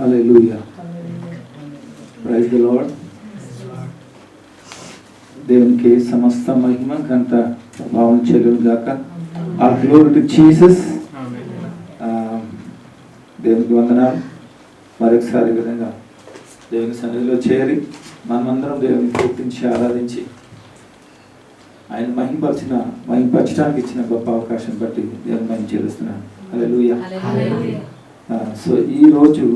Hallelujah. Praise the lord. దేవునికి సమస్త మహిమ ఘనత భావం చెల్లును గాక. All glory to Jesus. దేవునికి వందనాలు. మరొకసారి విధంగా దేవుని సన్నిధిలో చేరి మనమందరం దేవుని కీర్తించి ఆరాధించి ఆయన మహింపరచడానికి ఇచ్చిన గొప్ప అవకాశం బట్టి దేవుని మహిమ చెల్లిస్తున్నాను. హల్లెలూయా. సో ఈరోజు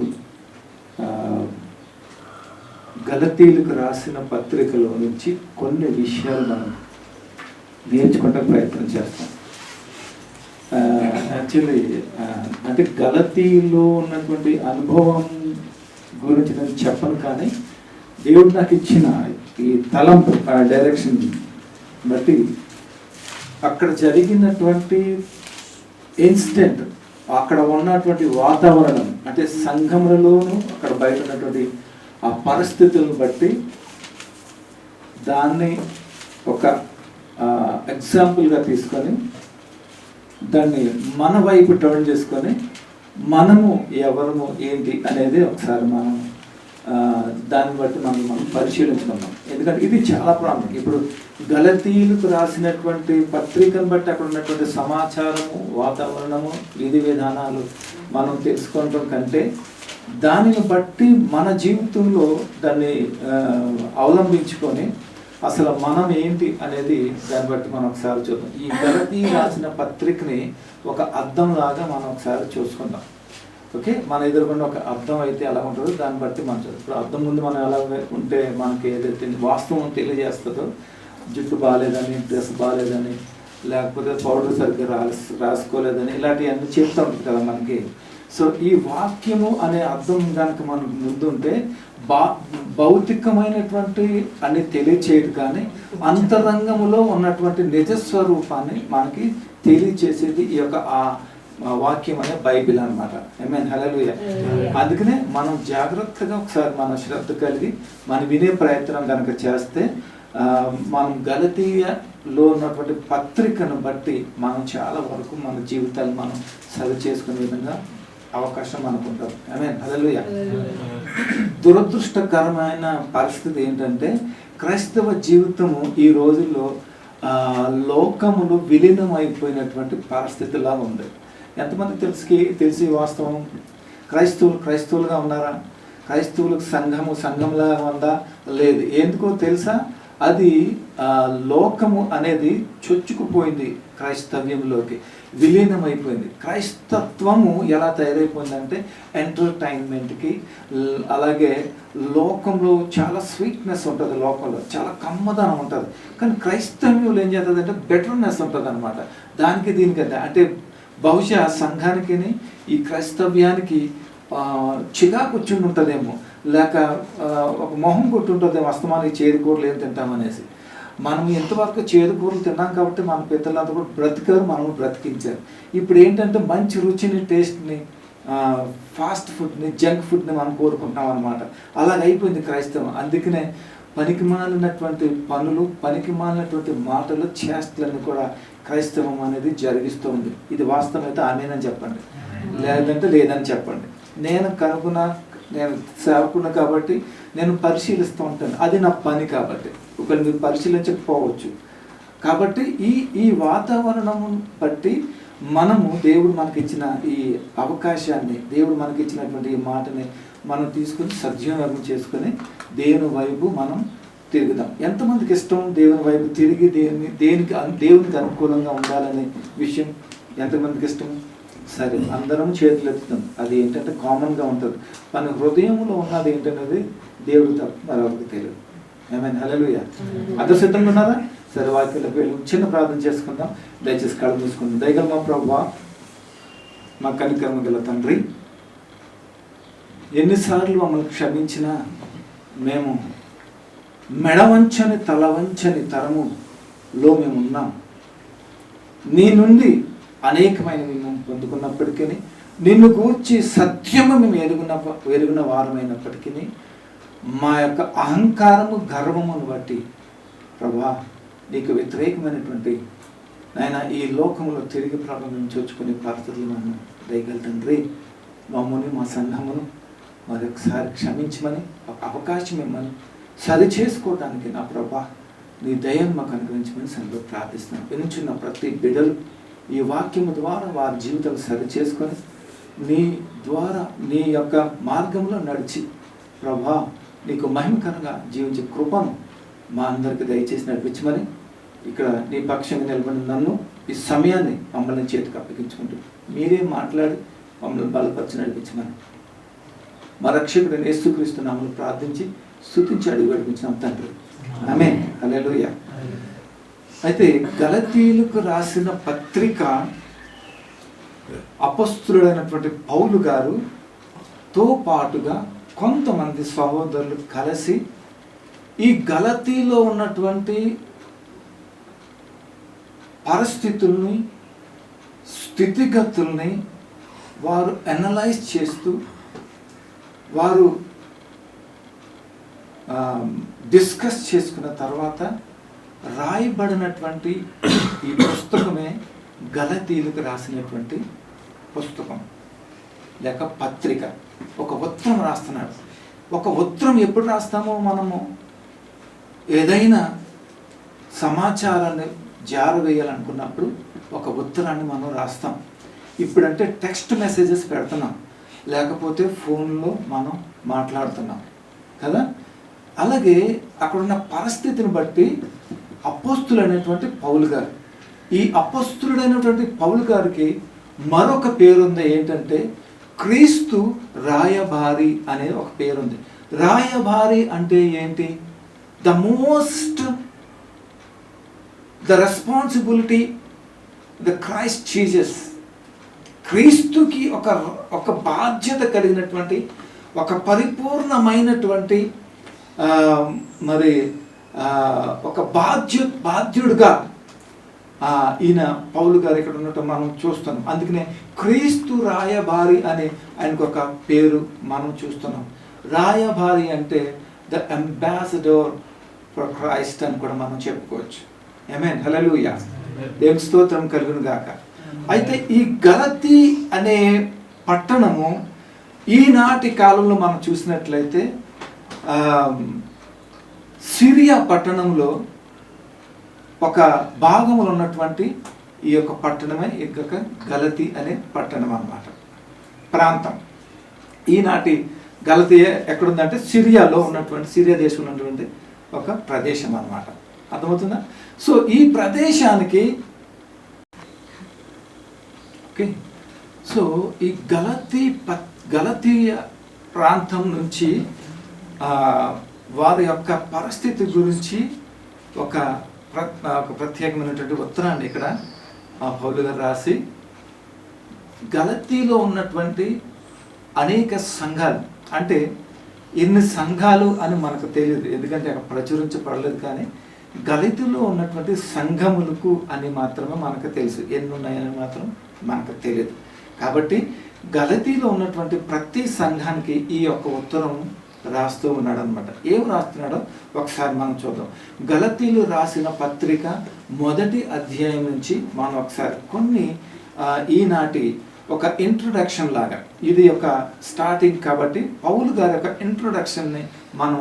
గలతీయులకు రాసిన పత్రికలో నుంచి కొన్ని విషయాలు మనం నేర్చుకుంటే ప్రయత్నం చేస్తాం. యాక్చువల్లీ అంటే గలతీలో ఉన్నటువంటి అనుభవం గురించి నేను చెప్పను, కానీ దేవుడు నాకు ఇచ్చిన ఈ తలంపు డైరెక్షన్ బట్టి అక్కడ జరిగినటువంటి ఇన్సిడెంట్, అక్కడ ఉన్నటువంటి వాతావరణం, అంటే సంఘములలోనూ అక్కడ బయట ఉన్నటువంటి ఆ పరిస్థితులను బట్టి దాన్ని ఒక ఎగ్జాంపుల్గా తీసుకొని దాన్ని మన వైపు టర్న్ చేసుకొని మనము ఎవరము ఏంటి అనేది ఒకసారి మనం దాన్ని బట్టి మనం పరిశీలించుకున్నాం. ఎందుకంటే ఇది చాలా ప్రాముఖ్యం. ఇప్పుడు గలతీయులకు రాసినటువంటి పత్రికను బట్టి అక్కడ ఉన్నటువంటి సమాచారము, వాతావరణము, విధి విధానాలు మనం తెలుసుకోవడం కంటే దానిని బట్టి మన జీవితంలో దాన్ని అవలంబించుకొని అసలు మనం ఏంటి అనేది దాన్ని బట్టి మనం ఒకసారి చూద్దాం. ఈ గలతీయులు రాసిన పత్రికని ఒక అద్దం లాగా మనం ఒకసారి చూసుకుందాం. ఓకే, మన ఎదురుకుండా ఒక అర్థం అయితే ఎలా ఉంటుందో దాన్ని బట్టి మనం చూద్దాం. ఇప్పుడు అర్థం ముందు మనం ఎలా ఉంటే మనకి ఏదైతే వాస్తవం తెలియజేస్తుందో, జుట్టు బాగాలేదని, డ్రెస్ బాగాలేదని, లేకపోతే పౌడర్ సరిగ్గా రాసుకోలేదని, ఇలాంటివన్నీ చెప్తా ఉంటుంది కదా మనకి. సో ఈ వాక్యము అనే అర్థం కనుక మనకు ముందుంటే భౌతికమైనటువంటి అని తెలియచేయదు, కానీ అంతరంగములో ఉన్నటువంటి నిజస్వరూపాన్ని మనకి తెలియచేసేది ఈ యొక్క ఆ వాక్యం అనే బైబిల్ అనమాట. ఆమేన్, హల్లెలూయా. అందుకనే మనం జాగ్రత్తగా ఒకసారి మన శ్రద్ధ కలిగి మనం వినే ప్రయత్నం కనుక చేస్తే మనం గలతీయలో ఉన్నటువంటి పత్రికను బట్టి మనం చాలా వరకు మన జీవితాలు మనం సరి చేసుకునే విధంగా అవకాశం మనకు ఉంటుంది. ఆమేన్, హల్లెలూయా. దురదృష్టకరమైన పరిస్థితి ఏంటంటే క్రైస్తవ జీవితము ఈ రోజుల్లో లోకములు విలీనం అయిపోయినటువంటి పరిస్థితిలా ఉంది. ఎంతమంది తెలిసి వాస్తవం? క్రైస్తవులుగా ఉన్నారా? క్రైస్తవులకు సంఘంలా ఉందా? లేదు. ఎందుకో తెలుసా? అది లోకము అనేది చొచ్చుకుపోయింది, క్రైస్తవ్యంలోకి విలీనం అయిపోయింది. క్రైస్తత్వము ఎలా తయారైపోయిందంటే ఎంటర్టైన్మెంట్కి, అలాగే లోకంలో చాలా స్వీట్నెస్ ఉంటుంది, లోకంలో చాలా కమ్మదనం ఉంటుంది. కానీ క్రైస్తవ్యంలో ఏం చేస్తుందంటే బెటర్నెస్ ఉంటుంది అనమాట. దానికి దీనికంటే అంటే బహుశా సంఘానికి ఈ క్రైస్తవ్యానికి చికాకు వచ్చి ఉంటుందేమో, లేక ఒక మొహం కొట్టుంటుందేమో, అస్తమానికి చేదుకూరలు ఏం తింటామనేసి. మనం ఎంతవరకు చేదుకూరలు తిన్నాం కాబట్టి మన పిల్లలంతా కూడా బ్రతికారు, మనము బ్రతికించారు. ఇప్పుడు ఏంటంటే మంచి రుచిని, టేస్ట్ని, ఫాస్ట్ ఫుడ్ని, జంక్ ఫుడ్ని మనం కోరుకుంటున్నాం అనమాట. అలాగ అయిపోయింది క్రైస్తవం. అందుకనే పనికిమాలినటువంటి పనులు, పనికిమాలినటువంటి మాటలు, చేష్టలన్నీ కూడా క్రైస్తవం అనేది జరిగిస్తూ ఉంది. ఇది వాస్తవం అయితే ఆమేనని చెప్పండి, లేదంటే లేదని చెప్పండి. నేను సేవకున్నా కాబట్టి నేను పరిశీలిస్తూ ఉంటాను, అది నా పని కాబట్టి. ఒకవేళ మీరు పరిశీలించకపోవచ్చు. కాబట్టి ఈ వాతావరణం బట్టి మనము దేవుడు మనకిచ్చిన ఈ అవకాశాన్ని, దేవుడు మనకిచ్చినటువంటి ఈ మాటని మనం తీసుకుని సద్వినియోగం చేసుకొని దేవుని వైపు మనం తిరుగుదాం. ఎంతమందికి ఇష్టం దేవుని వైపు తిరిగి దేవునికి అనుకూలంగా ఉండాలనే విషయం? ఎంతమందికి ఇష్టం? సరే, అందరం చేతులు ఎత్తుతాం. అది ఏంటంటే కామన్గా ఉంటుంది. మన హృదయంలో ఉన్నది ఏంటనేది దేవుడు తప్ప మరొకటి తెలియదు. ఆమేన్, హల్లెలూయా. అందరూ సిద్ధంగా ఉన్నారా? సరే, వాక్యంలోకి వెళ్ళి చిన్న ప్రార్థన చేసుకుందాం. దయచేసి కళ్ళు మూసుకుందాం. దయగల మా ప్రభువా, మా కనికరమ గల తండ్రి, ఎన్నిసార్లు మమ్మల్ని క్షమించినా మేము మెడవంచని తలవంచని తరములో మేము ఉన్నాం. నీ నుండి అనేకమైన మేము పొందుకున్నప్పటికీ, నిన్ను గూర్చి సత్యము మేము ఎరుగున వారమైనప్పటికీ మా యొక్క అహంకారము, గర్వమును బట్టి ప్రభా నీకు వ్యతిరేకమైనటువంటి నాయన ఈ లోకములో తిరిగి ప్రభావం చొచ్చుకునే పరిస్థితులు మనం దయగల తండ్రి, మమ్మల్ని, మా సంఘమును మరొకసారి క్షమించమని, ఒక అవకాశం ఇమ్మని, సరి చేసుకోవడానికి నా ప్రభా నీ దయను మాకు అనుగ్రహించమని సంగతిలో ప్రార్థిస్తున్నాను. వినుచున్న ప్రతి బిడ్డలు ఈ వాక్యము ద్వారా వారి జీవితాలు సరి చేసుకొని నీ ద్వారా నీ యొక్క మార్గంలో నడిచి ప్రభా నీకు మహిమకరంగా జీవించే కృపను మా అందరికి దయచేసి నడిపించమని, ఇక్కడ నీ పక్షంగా నిలబడిన నన్ను ఈ సమయాన్ని మమ్మల్ని చేతికి అప్పగించుకుంటూ మీరే మాట్లాడి మమ్మల్ని బలపరిచి నడిపించమని మా రక్షకుడైన యేసుక్రీస్తు నామములో ప్రార్థించి స్తుతించి అడిగి నడిపించినాం తండ్రి. ఆమేన్. హల్లెలూయా. అయితే గలతీయులకు రాసిన పత్రిక అపొస్తలుడైనటువంటి పౌలు గారుతో పాటుగా కొంతమంది సహోదరులు కలిసి ఈ గలతీలో ఉన్నటువంటి పరిస్థితుల్ని, స్థితిగతుల్ని వారు అనలైజ్ చేస్తూ వారు డిస్కస్ చేసుకున్న తర్వాత రాయబడినటువంటి ఈ పుస్తకమే గలతీయులకు రాసినటువంటి పుస్తకం లేక పత్రిక. ఒక ఉత్తరం రాస్తున్నాడు. ఒక ఉత్తరం ఎప్పుడు రాస్తామో మనము ఏదైనా సమాచారాన్ని జారవేయాలనుకున్నప్పుడు ఒక ఉత్తరాన్ని మనం రాస్తాం. ఇప్పుడంటే టెక్స్ట్ మెసేజెస్ పెడుతున్నాం, లేకపోతే ఫోన్లో మనం మాట్లాడుతున్నాం కదా. అలాగే అక్కడున్న పరిస్థితిని బట్టి అపోస్తులైనటువంటి పౌలు గారు, ఈ అపోస్తులుడైనటువంటి పౌలు గారికి మరొక పేరుంది. ఏంటంటే క్రీస్తు రాయబారి అనే ఒక పేరుంది. రాయబారి అంటే ఏంటి? The responsibility the Christ Jesus, క్రీస్తుకి ఒక బాధ్యత కలిగినటువంటి, ఒక పరిపూర్ణమైనటువంటి మరి ఒక బాధ్యుడుగా ఈయన పౌలు గారు ఇక్కడ ఉన్నట్టు మనం చూస్తున్నాం. అందుకనే క్రీస్తు రాయబారి అనే ఆయనకు ఒక పేరు మనం చూస్తున్నాం. రాయబారి అంటే ద అంబాసిడర్ ఫర్ క్రైస్ట్ అని కూడా మనం చెప్పుకోవచ్చు. ఆమేన్. హల్లెలూయా. దేవుని స్తోత్రం కలుగును గాక. అయితే ఈ గలతీ అనే పట్టణము ఈనాటి కాలంలో మనం చూసినట్లయితే సిరియా పట్టణంలో ఒక భాగంలో ఉన్నటువంటి ఈ యొక్క పట్టణమే ఈ యొక్క గలతీ అనే పట్టణం అన్నమాట, ప్రాంతం. ఈనాటి గలతీ ఎక్కడుందంటే సిరియాలో ఉన్నటువంటి, సిరియా దేశంలో ఉన్నటువంటి ఒక ప్రదేశం అన్నమాట. అర్థమవుతుందా? సో ఈ ప్రదేశానికి ఓకే, సో ఈ గలతీయ ప్రాంతం నుంచి వారి యొక్క పరిస్థితి గురించి ఒక ప్రత్యేకమైనటువంటి ఉత్తరాన్ని ఇక్కడ పౌలు గారు రాసి గలతీలో ఉన్నటువంటి అనేక సంఘాలు, అంటే ఎన్ని సంఘాలు అని మనకు తెలియదు, ఎందుకంటే అక్కడ ప్రచురించబడలేదు. కానీ గలతీలో ఉన్నటువంటి సంఘములకు అని మాత్రమే మనకు తెలుసు, ఎన్ని ఉన్నాయని మాత్రం మనకు తెలియదు. కాబట్టి గలతీలో ఉన్నటువంటి ప్రతి సంఘానికి ఈ యొక్క ఉత్తరం రాస్తూ ఉన్నాడు అనమాట. ఏం రాస్తున్నాడో ఒకసారి మనం చూద్దాం. గలతీలు రాసిన పత్రిక 1వ అధ్యాయం నుంచి మనం ఒకసారి కొన్ని ఈనాటి ఒక ఇంట్రొడక్షన్ లాగా, ఇది ఒక స్టార్టింగ్ కాబట్టి పౌలు గారి యొక్క ఇంట్రొడక్షన్ని మనం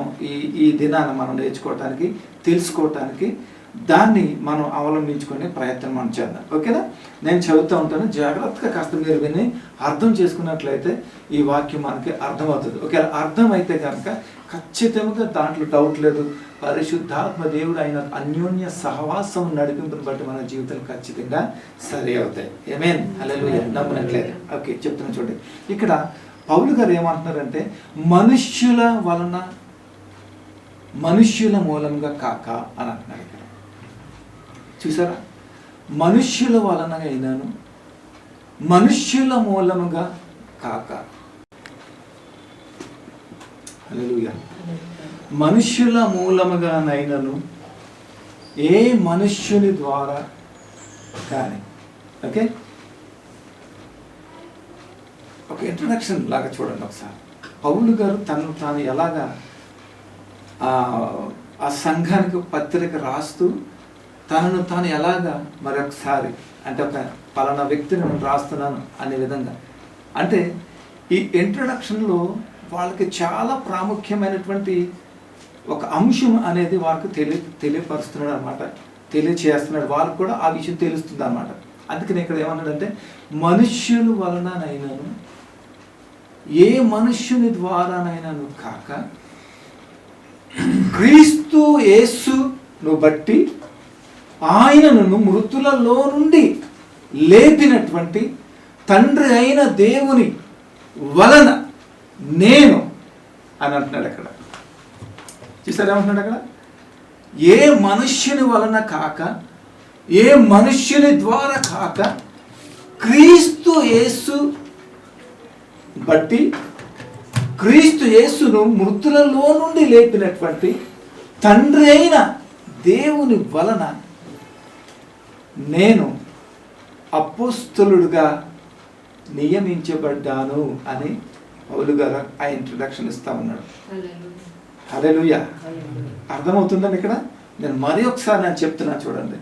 ఈ దినాన్ని మనం నేర్చుకోవటానికి, తెలుసుకోవటానికి, దాన్ని మనం అవలంబించుకునే ప్రయత్నం మనం చేద్దాం. ఓకేనా? నేను చదువుతూ ఉంటాను, జాగ్రత్తగా కాస్త మీరు విని అర్థం చేసుకున్నట్లయితే ఈ వాక్యం మనకి అర్థమవుతుంది. ఒకవేళ అర్థమైతే కనుక ఖచ్చితంగా దాంట్లో డౌట్ లేదు, పరిశుద్ధాత్మ దేవుడు ఆయన అన్యోన్య సహవాసం నడిపింపుని బట్టి మన జీవితాలు ఖచ్చితంగా సరి అవుతాయి. ఆమేన్. హల్లెలూయా. నమ్మినట్లయితే ఓకే చెప్తున్నా చూడండి. ఇక్కడ పౌలు గారు ఏమంటున్నారంటే మనుష్యుల మూలంగా కాక అని అంటున్నారు. ఇక్కడ చూసారా? మనుష్యుల వలన అయినాను, మనుష్యుల మూలముగా కాక. హల్లెలూయా. మనుష్యుల మూలముగానైనను ఏ మనుష్యుని ద్వారా కానీ. ఓకే, ఒక ఇంట్రడక్షన్ లాగా చూడండి ఒకసారి. పౌలు గారు తనను తాను ఎలాగా ఆ సంఘానికి పత్రిక రాస్తూ తనను తాను ఎలాగా మరొకసారి, అంటే ఒక పలానా వ్యక్తిని నేను రాస్తున్నాను అనే విధంగా. అంటే ఈ ఇంట్రడక్షన్లో వాళ్ళకి చాలా ప్రాముఖ్యమైనటువంటి ఒక అంశం అనేది వాళ్ళకి తెలియపరుస్తున్నాడు అనమాట, తెలియచేస్తున్నాడు. వాళ్ళకు కూడా ఆ విషయం తెలుస్తుంది అన్నమాట. అందుకని ఇక్కడ ఏమన్నాడంటే మనుష్యుల వలననైనాను ఏ మనుష్యుని ద్వారానైనాను కాక క్రీస్తు యేసును బట్టి ఆయనను మృతులలో నుండి లేపినటువంటి తండ్రి అయిన దేవుని వలన నేను అని అంటున్నాడు అక్కడ. చూసారు ఏమంటున్నాడు అక్కడ? ఏ మనుష్యుని వలన కాక, ఏ మనుష్యుని ద్వారా కాక క్రీస్తు యేసు బట్టి క్రీస్తు యేసును మృతులలో నుండి లేపినటువంటి తండ్రి అయిన దేవుని వలన నేను అపోస్తలుడుగా నియమించబడ్డాను అని పౌలు గారు ఆ ఇంట్రడక్షన్ ఇస్తా ఉన్నాడు. హల్లెలూయా. అర్థమవుతుందండి ఇక్కడ? నేను మరి ఒకసారి నేను చెప్తున్నా చూడండి.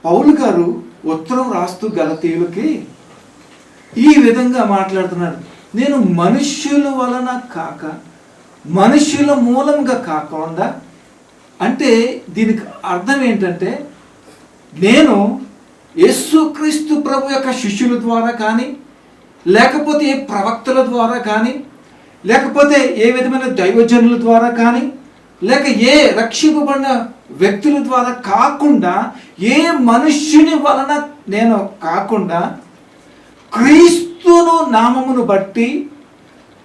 పౌలు గారు ఉత్తరం రాస్తూ గలతీయులకి ఈ విధంగా మాట్లాడుతున్నాడు. నేను మనుష్యుల వలన కాక, మనుష్యుల మూలంగా కాకుండా, అంటే దీనికి అర్థం ఏంటంటే నేను యేసుక్రీస్తు ప్రభు యొక్క శిష్యుల ద్వారా కానీ, లేకపోతే ఏ ప్రవక్తల ద్వారా కానీ, లేకపోతే ఏ విధమైన దైవజనుల ద్వారా కానీ, లేక ఏ రక్షింపబడిన వ్యక్తుల ద్వారా కాకుండా, ఏ మనుష్యుని వలన నేను కాకుండా క్రీస్తును నామమును బట్టి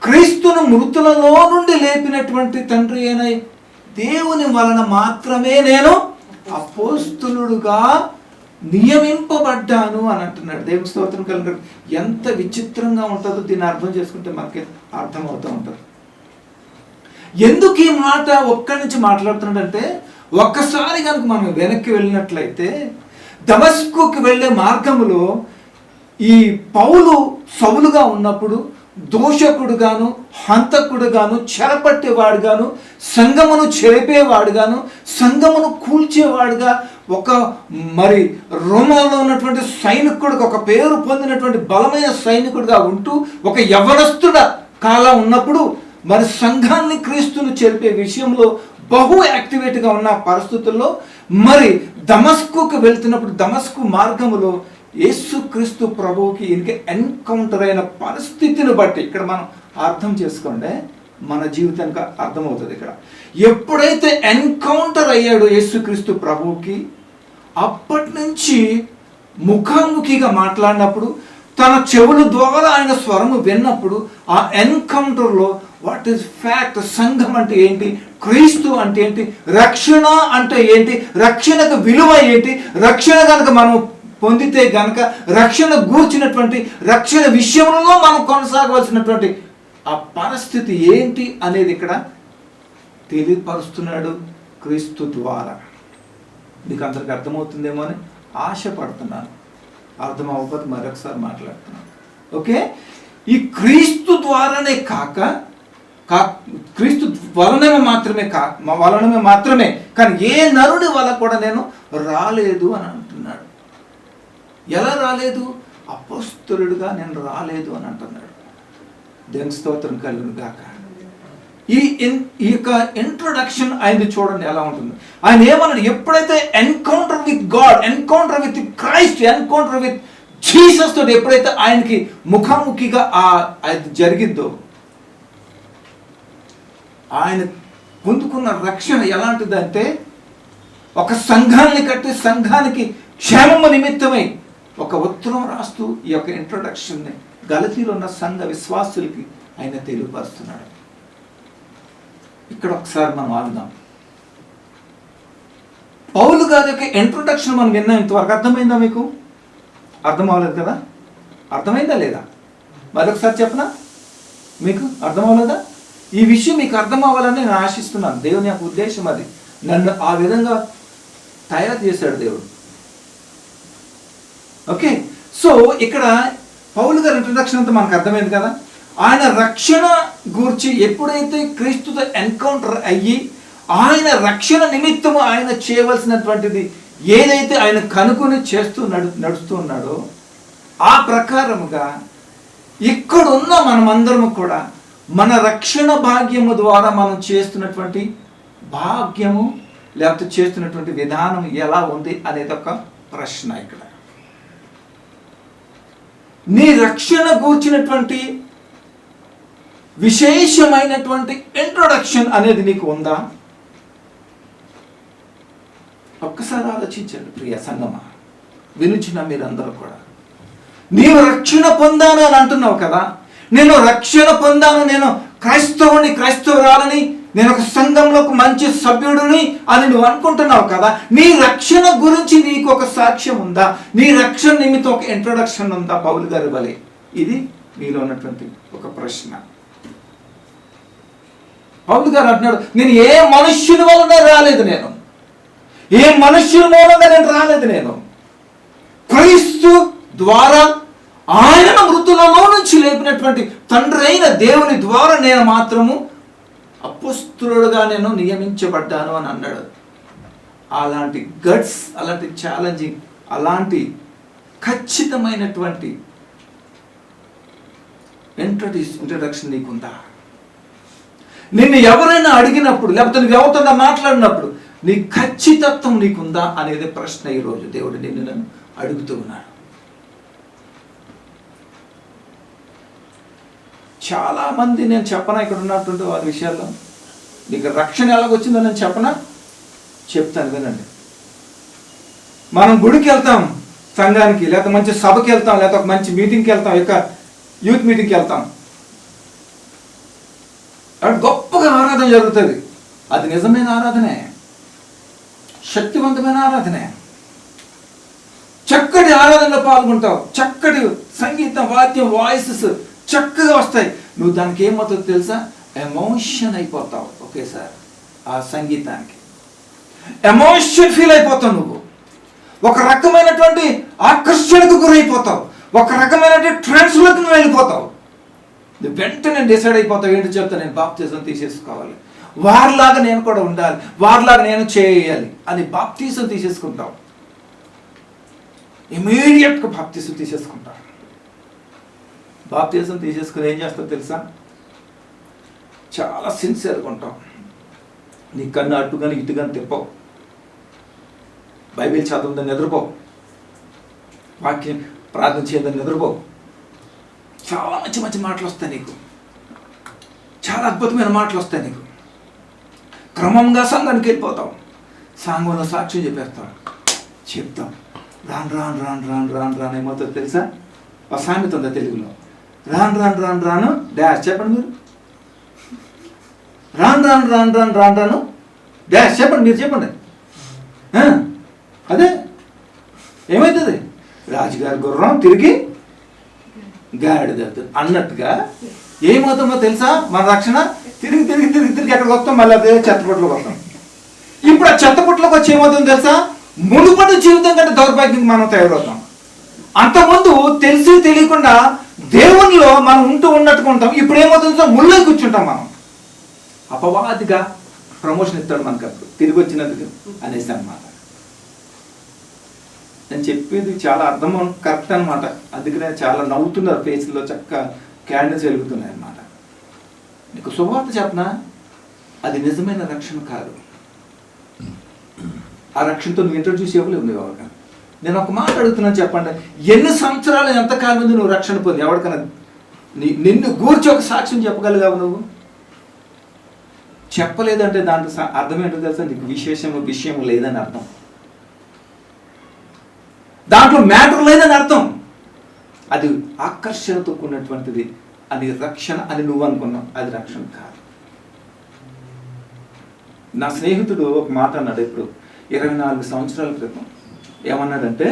క్రీస్తును మృతులలో నుండి లేపినటువంటి తండ్రి అయిన దేవుని వలన మాత్రమే నేను అపోస్తలుడుగా నియమింపబడ్డాను అని అంటున్నాడు. దేవుని స్తోత్రం కలుగుతాడు. ఎంత విచిత్రంగా ఉంటుందో దీన్ని అర్థం చేసుకుంటే మనకి అర్థమవుతూ ఉంటుంది. ఎందుకు ఈ మాట ఒక్కడి నుంచి మాట్లాడుతున్నాడంటే, ఒక్కసారి కనుక మనం వెనక్కి వెళ్ళినట్లయితే దమస్కుకి వెళ్ళే మార్గములో ఈ పౌలు సౌలుగా ఉన్నప్పుడు దోషకుడుగాను, హంతకుడుగాను, చెరపట్టేవాడుగాను, సంఘమును చెరిపేవాడుగాను, సంఘమును కూల్చేవాడుగా, ఒక మరి రోమాలో ఉన్నటువంటి సైనికుడికి ఒక పేరు పొందినటువంటి బలమైన సైనికుడిగా ఉంటూ ఒక యవనస్తుడ కాలం ఉన్నప్పుడు మరి సంఘాన్ని క్రీస్తును చెరిపే విషయంలో బహు యాక్టివేట్గా ఉన్న పరిస్థితుల్లో మరి దమస్కుకు వెళ్తున్నప్పుడు దమస్కు మార్గములో యేసుక్రీస్తు ప్రభువుకి ఈయనకి ఎన్కౌంటర్ అయిన పరిస్థితిని బట్టి ఇక్కడ మనం అర్థం చేసుకోండి, మన జీవితానికి అర్థమవుతుంది. ఇక్కడ ఎప్పుడైతే ఎన్కౌంటర్ అయ్యాడు యేసుక్రీస్తు ప్రభువుకి, అప్పటి నుంచి ముఖాముఖిగా మాట్లాడినప్పుడు, తన చెవుల ద్వారా ఆయన స్వరము విన్నప్పుడు, ఆ ఎన్కౌంటర్లో వాట్ ఈస్ ఫ్యాక్ట్, సంఘం అంటే ఏంటి, క్రీస్తు అంటే ఏంటి, రక్షణ అంటే ఏంటి, రక్షణకు విలువ ఏంటి, రక్షణ కనుక మనం పొందితే గనక రక్షణ గూర్చినటువంటి రక్షణ విషయంలో మనం కొనసాగవలసినటువంటి ఆ పరిస్థితి ఏంటి అనేది ఇక్కడ తెలియపరుస్తున్నాడు క్రీస్తు ద్వారా. మీకు అందరికి అర్థమవుతుందేమో అని ఆశపడుతున్నాను. అర్థం అవ్వకపోతే మరొకసారి మాట్లాడుతున్నాను. ఓకే, ఈ క్రీస్తు ద్వారానే కాక క్రీస్తు వలనమే మాత్రమే కానీ ఏ నరుడి వల్ల కూడా నేను రాలేదు అని అంటున్నాడు. ఎలా రాలేదు? అపోస్తలుడుగా నేను రాలేదు అని అంటున్నాడు. దేవుని స్తోత్రం కలుగును గాక. ఈ యొక్క ఇంట్రొడక్షన్ ఆయనది చూడండి ఎలా ఉంటుంది. ఆయన ఏమన్నాడు? ఎప్పుడైతే encounter with God, encounter with Christ, encounter with Jesus తోటి ఎప్పుడైతే ఆయనకి ముఖాముఖిగా అది జరిగిందో, ఆయన పొందుకున్న రక్షణ ఎలాంటిదంటే, ఒక సంఘాన్ని కట్టి సంఘానికి క్షేమము నిమిత్తమై ఒక ఉత్తరం రాస్తూ ఈ యొక్క ఇంట్రొడక్షన్ని గలతీలో ఉన్న సంఘ విశ్వాసులకి ఆయన తెలియపరుస్తున్నాడు. ఇక్కడ ఒకసారి మనం ఆగుదాం. పౌలు గారి యొక్క ఇంట్రొడక్షన్ మనం విన్నాం. ఇంతవరకు అర్థమైందా మీకు? అర్థం అవ్వలేదు కదా? అర్థమైందా లేదా? మరొకసారి చెప్పనా? మీకు అర్థం అవ్వలేదా? ఈ విషయం మీకు అర్థం అవ్వాలని నేను ఆశిస్తున్నాను. దేవుని యొక్క ఉద్దేశం అది. నన్ను ఆ విధంగా తయారు చేశాడు దేవుడు. ఓకే, సో ఇక్కడ పౌలు గారి ఇంట్రొడక్షన్ అంతా మనకు అర్థమైంది కదా. ఆయన రక్షణ గూర్చి ఎప్పుడైతే క్రీస్తుతో ఎన్కౌంటర్ అయ్యి ఆయన రక్షణ నిమిత్తము ఆయన చేయవలసినటువంటిది ఏదైతే ఆయన కనుక్కొని చేస్తూ నడుస్తూ ఉన్నాడో, ఆ ప్రకారముగా ఇక్కడున్న మనమందరము కూడా మన రక్షణ భాగ్యము ద్వారా మనం చేస్తున్నటువంటి భాగ్యము లేకపోతే చేస్తున్నటువంటి విధానం ఎలా ఉంది అనేది ఒక ప్రశ్న ఇక్కడ. నీ రక్షణ గూర్చినటువంటి విశేషమైనటువంటి ఇంట్రొడక్షన్ అనేది నీకు ఉందా? ఒక్కసారి ఆలోచించండి ప్రియ సంగమా, వినుచిన మీరందరూ కూడా. నీవు రక్షణ పొందాను అని అంటున్నావు కదా, నేను రక్షణ పొందాను, నేను క్రైస్తవుని క్రైస్తవురాలని, నేను ఒక సంఘంలో ఒక మంచి సభ్యుడిని అని నువ్వు అనుకుంటున్నావు కదా. నీ రక్షణ గురించి నీకు ఒక సాక్ష్యం ఉందా? నీ రక్షణ నిమిత్తం ఒక ఇంట్రొడక్షన్ ఉందా? పౌలు గారి వలె. ఇది మీలో ఉన్నటువంటి ఒక ప్రశ్న. పౌలు గారు అంటున్నాడు, నేను ఏ మనుష్యుని వలన రాలేదు, నేను ఏ మనుష్యుని మూలంగా నేను రాలేదు, నేను క్రీస్తు ద్వారా ఆయన మృతులలో నుంచి లేపినటువంటి తండ్రి అయిన దేవుని ద్వారా నేను మాత్రము అపోస్తలుడుగా నేను నియమించబడ్డాను అని అన్నాడు. అలాంటి గట్స్, అలాంటి ఛాలెంజింగ్, అలాంటి ఖచ్చితమైనటువంటి ఇంట్రడక్షన్ నీకుందా? నిన్ను ఎవరైనా అడిగినప్పుడు, లేకపోతే నువ్వు ఎవరితో మాట్లాడినప్పుడు నీ ఖచ్చితత్వం నీకుందా అనేది ప్రశ్న ఈరోజు దేవుడు నిన్ను నన్ను అడుగుతూ ఉన్నాడు. చాలామంది, నేను చెప్పనా ఇక్కడ ఉన్నటువంటి వారి విషయాల్లో, నీకు రక్షణ ఎలాగొచ్చిందో నేను చెప్పనా? చెప్తాను, వినండి. మనం గుడికి వెళ్తాం, సంఘానికి, లేకపోతే మంచి సభకి వెళ్తాం, లేకపోతే ఒక మంచి మీటింగ్కి వెళ్తాం, యొక్క యూత్ మీటింగ్కి వెళ్తాం. అక్కడ గొప్పగా ఆరాధన జరుగుతుంది. అది నిజమైన ఆరాధనే, శక్తివంతమైన ఆరాధనే. చక్కటి ఆరాధనలో పాల్గొంటావు, చక్కటి సంగీతం, వాద్యం, వాయిసెస్ చక్కగా వస్తాయి. నువ్వు దానికి ఏమవుతుందో తెలుసా? ఎమోషన్ అయిపోతావు. ఒకేసారి ఆ సంగీతానికి ఎమోషన్ ఫీల్ అయిపోతావు. నువ్వు ఒక రకమైనటువంటి ఆకర్షణకు గురైపోతావు, ఒక రకమైనటువంటి ట్రాన్స్లోకి నువ్వు వెళ్ళిపోతావు. నువ్వు వెంటనే డిసైడ్ అయిపోతావు, ఏంటి చెప్తా, నేను బాప్తిజం తీసేసుకోవాలి, వారిలాగా నేను కూడా ఉండాలి, వారిలాగా నేను చేయాలి అని బాప్తిజం తీసేసుకుంటావు. ఇమీడియట్గా బాప్తిజం తీసేసుకుంటావు. బాప్తిజం తీసేసుకుని ఏం చేస్తావు తెలుసా? చాలా సిన్సియర్గా ఉంటావు. నీ కన్ను అటుగాని ఇటుగాని తిప్పవు, బైబిల్ చదువుదని నిద్రపోవు, వాక్యం ప్రార్థన చేయదని నిద్రపోవు. చాలా మంచి మంచి మాటలు వస్తాయి నీకు, చాలా అద్భుతమైన మాటలు వస్తాయి నీకు. క్రమంగా సంఘానికి వెళ్ళిపోతావు, సంఘంలో సాక్ష్యం చెప్పేస్తావు, చెప్తాం. రాను రాను రాను రాను రాను రాను ఏమవుతుందో తెలుసా? ఒక సామెత ఉందా తెలుగులో, రాను రాను రాను రాను డాష్. చెప్పండి మీరు, రాను రాను రాను రాను రాను రాను డాష్. చెప్పండి మీరు, చెప్పండి. అదే ఏమవుతుంది? రాజుగారి గుర్రం తిరిగి గాడిద అన్నట్టుగా ఏమవుతుందో తెలుసా? మన రక్షణ తిరిగి తిరిగి తిరిగి తిరిగి ఎక్కడికి వస్తాం, మళ్ళీ అదే చెత్తపుట్లోకి వస్తాం. ఇప్పుడు ఆ చెత్తపుట్లోకి వచ్చి ఏమవుతుందో తెలుసా? మునుపటి జీవితం కంటే దౌర్భాగ్యం మనం తయారవుతాం. అంతకుముందు తెలిసి తెలియకుండా దేవునిలో మనం ఉన్నట్టుగా ఉంటాం. ఇప్పుడు ఏమవుతుందో ముళ్ళై కూర్చుంటాం మనం. అపవాదిగా ప్రమోషన్ ఇస్తాడు మనకు అప్పుడు తిరిగి వచ్చినందుకు అనేసి అన్నమాట. నేను చెప్పేది చాలా అర్థం కరెక్ట్ అనమాట. అందుకనే చాలా నవ్వుతున్నారు, ఫేస్లో చక్క క్యాండిల్స్ వెలుగుతున్నాయి అన్నమాట. నీకు శుభవార్త చెప్పనా? అది నిజమైన రక్షణ కాదు. ఆ రక్షణతో నువ్వు ఇంట్రడ్యూస్ ఇవ్వలేవు నువ్వు ఎవరికైనా. నేను ఒక మాట అడుగుతున్నాను, చెప్పండి. ఎన్ని సంవత్సరాలు, ఎంతకాలం మీద నువ్వు రక్షణ పొంది ఎవరికైనా నిన్ను గూర్చి ఒక సాక్ష్యం చెప్పగలిగావు? నువ్వు చెప్పలేదంటే దాంట్లో అర్థం ఏంటో తెలుసా? నీకు విషయం లేదని అర్థం, దాంట్లో మ్యాటర్ లేదని అర్థం. అది ఆకర్షణతో కూడినటువంటిది, అది రక్షణ అని నువ్వు అనుకున్నావు, అది రక్షణ కాదు. నా స్నేహితుడు ఒక మాట అన్నాడు ఇప్పుడు 24 సంవత్సరాల క్రితం. ఏమన్నాడంటే,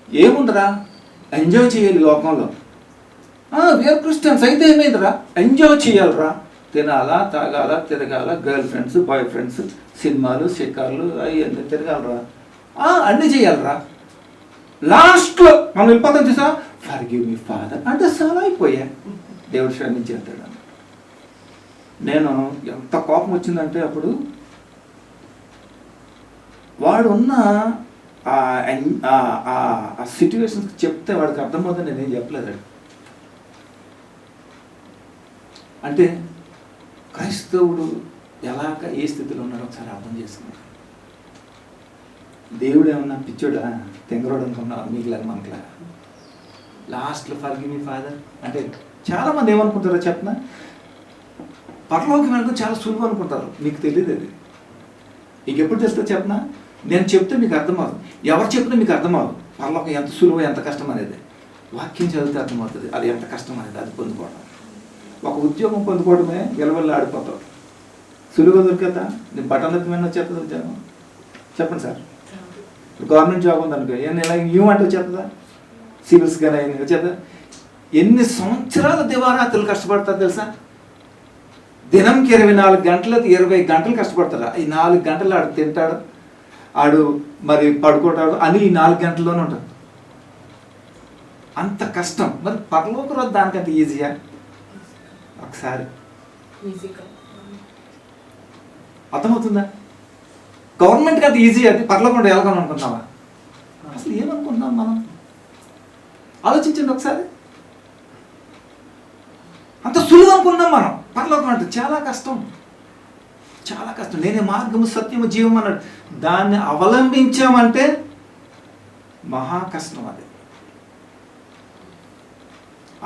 ఏముందిరా, ఎంజాయ్ చేయాలి లోకంలో. వేర్ క్రిస్టియన్స్ అయితే ఏమైందిరా, ఎంజాయ్ చేయాలిరా, తినాలా, తాగాల, తిరగాల, గర్ల్ ఫ్రెండ్స్, బాయ్ ఫ్రెండ్స్, సినిమాలు, షికార్లు, అవన్నీ తిరగాలరా, అన్నీ చేయాలరా. లాస్ట్లో మనం వెళ్ళిపోతాం చూసా, ఫర్గివ్ మీ ఫాదర్ అంటే చాలా అయిపోయా, దేవుడు క్షమించేస్తాడు. నేను ఎంత కోపం వచ్చిందంటే అప్పుడు వాడు ఉన్న ఆ సిచ్యువేషన్స్ చెప్తే వాడికి అర్థమవుతుంది. నేనేం చెప్పలేదు. అంటే క్రైస్తవుడు ఎలాగ ఏ స్థితిలో ఉన్నాడో ఒకసారి అర్థం చేసుకున్నాడు. దేవుడు ఏమన్నా పిచ్చోడా తెంగరోడు అనుకున్నావు మీకులాగా మనకులాగా. లాస్ట్లో ఫర్గివ్ మీ ఫాదర్ అంటే చాలామంది ఏమనుకుంటారో చెప్పనా, పరలోకం వెళ్ళడం చాలా సులువు అనుకుంటారు. మీకు తెలియదు అది. మీకు ఎప్పుడు తెలుస్తుందో చెప్పనా, నేను చెప్తే మీకు అర్థమవుతుంది, ఎవరు చెప్పినా మీకు అర్థమవుతుంది పరలోకం ఎంత సులువు ఎంత కష్టం అనేది. వాక్యం చదివితే అర్థమవుతుంది అది ఎంత కష్టం అనేది. అది పొందుకోవడం, ఒక ఉద్యోగం పొందుకోవడమే గెలవల్లా ఆడిపోతావు. సులువుగా దొరికేదా? నేను బటన్ మీద వచ్చేస్తుంది ఉద్యోగం చెప్పండి సార్. గవర్నమెంట్ జాబ్ ఉందనుకో ఇలా ఏమంటే వచ్చేస్తుందా? సివిల్స్ కానీ అయినా వచ్చేదా? ఎన్ని సంవత్సరాల దివారాత్రులు కష్టపడతారు తెలుసా? దినంకి 24 గంటలు 20 గంటలు కష్టపడతాడు. ఈ 4 గంటలు ఆడు తింటాడు, ఆడు మరి పడుకుంటాడు అని ఈ 4 గంటల్లోనే ఉంటాడు. అంత కష్టం. మరి పరలోక రోజు దానికంటే ఈజీయా? ఒకసారి అర్థమవుతుందా? గవర్నమెంట్కి అంత ఈజీ అది, పరలోకం వెళ్ళగలను అనుకుంటున్నావా? అసలు ఏమనుకుంటున్నాం మనం? ఆలోచించండి ఒకసారి. అంత సులువు అనుకున్నాం మనం. పరలోకం అంటే చాలా కష్టం, చాలా కష్టం. నేనే మార్గము సత్యము జీవం అన్నాడు. దాన్ని అవలంబించామంటే మహా కష్టం. అది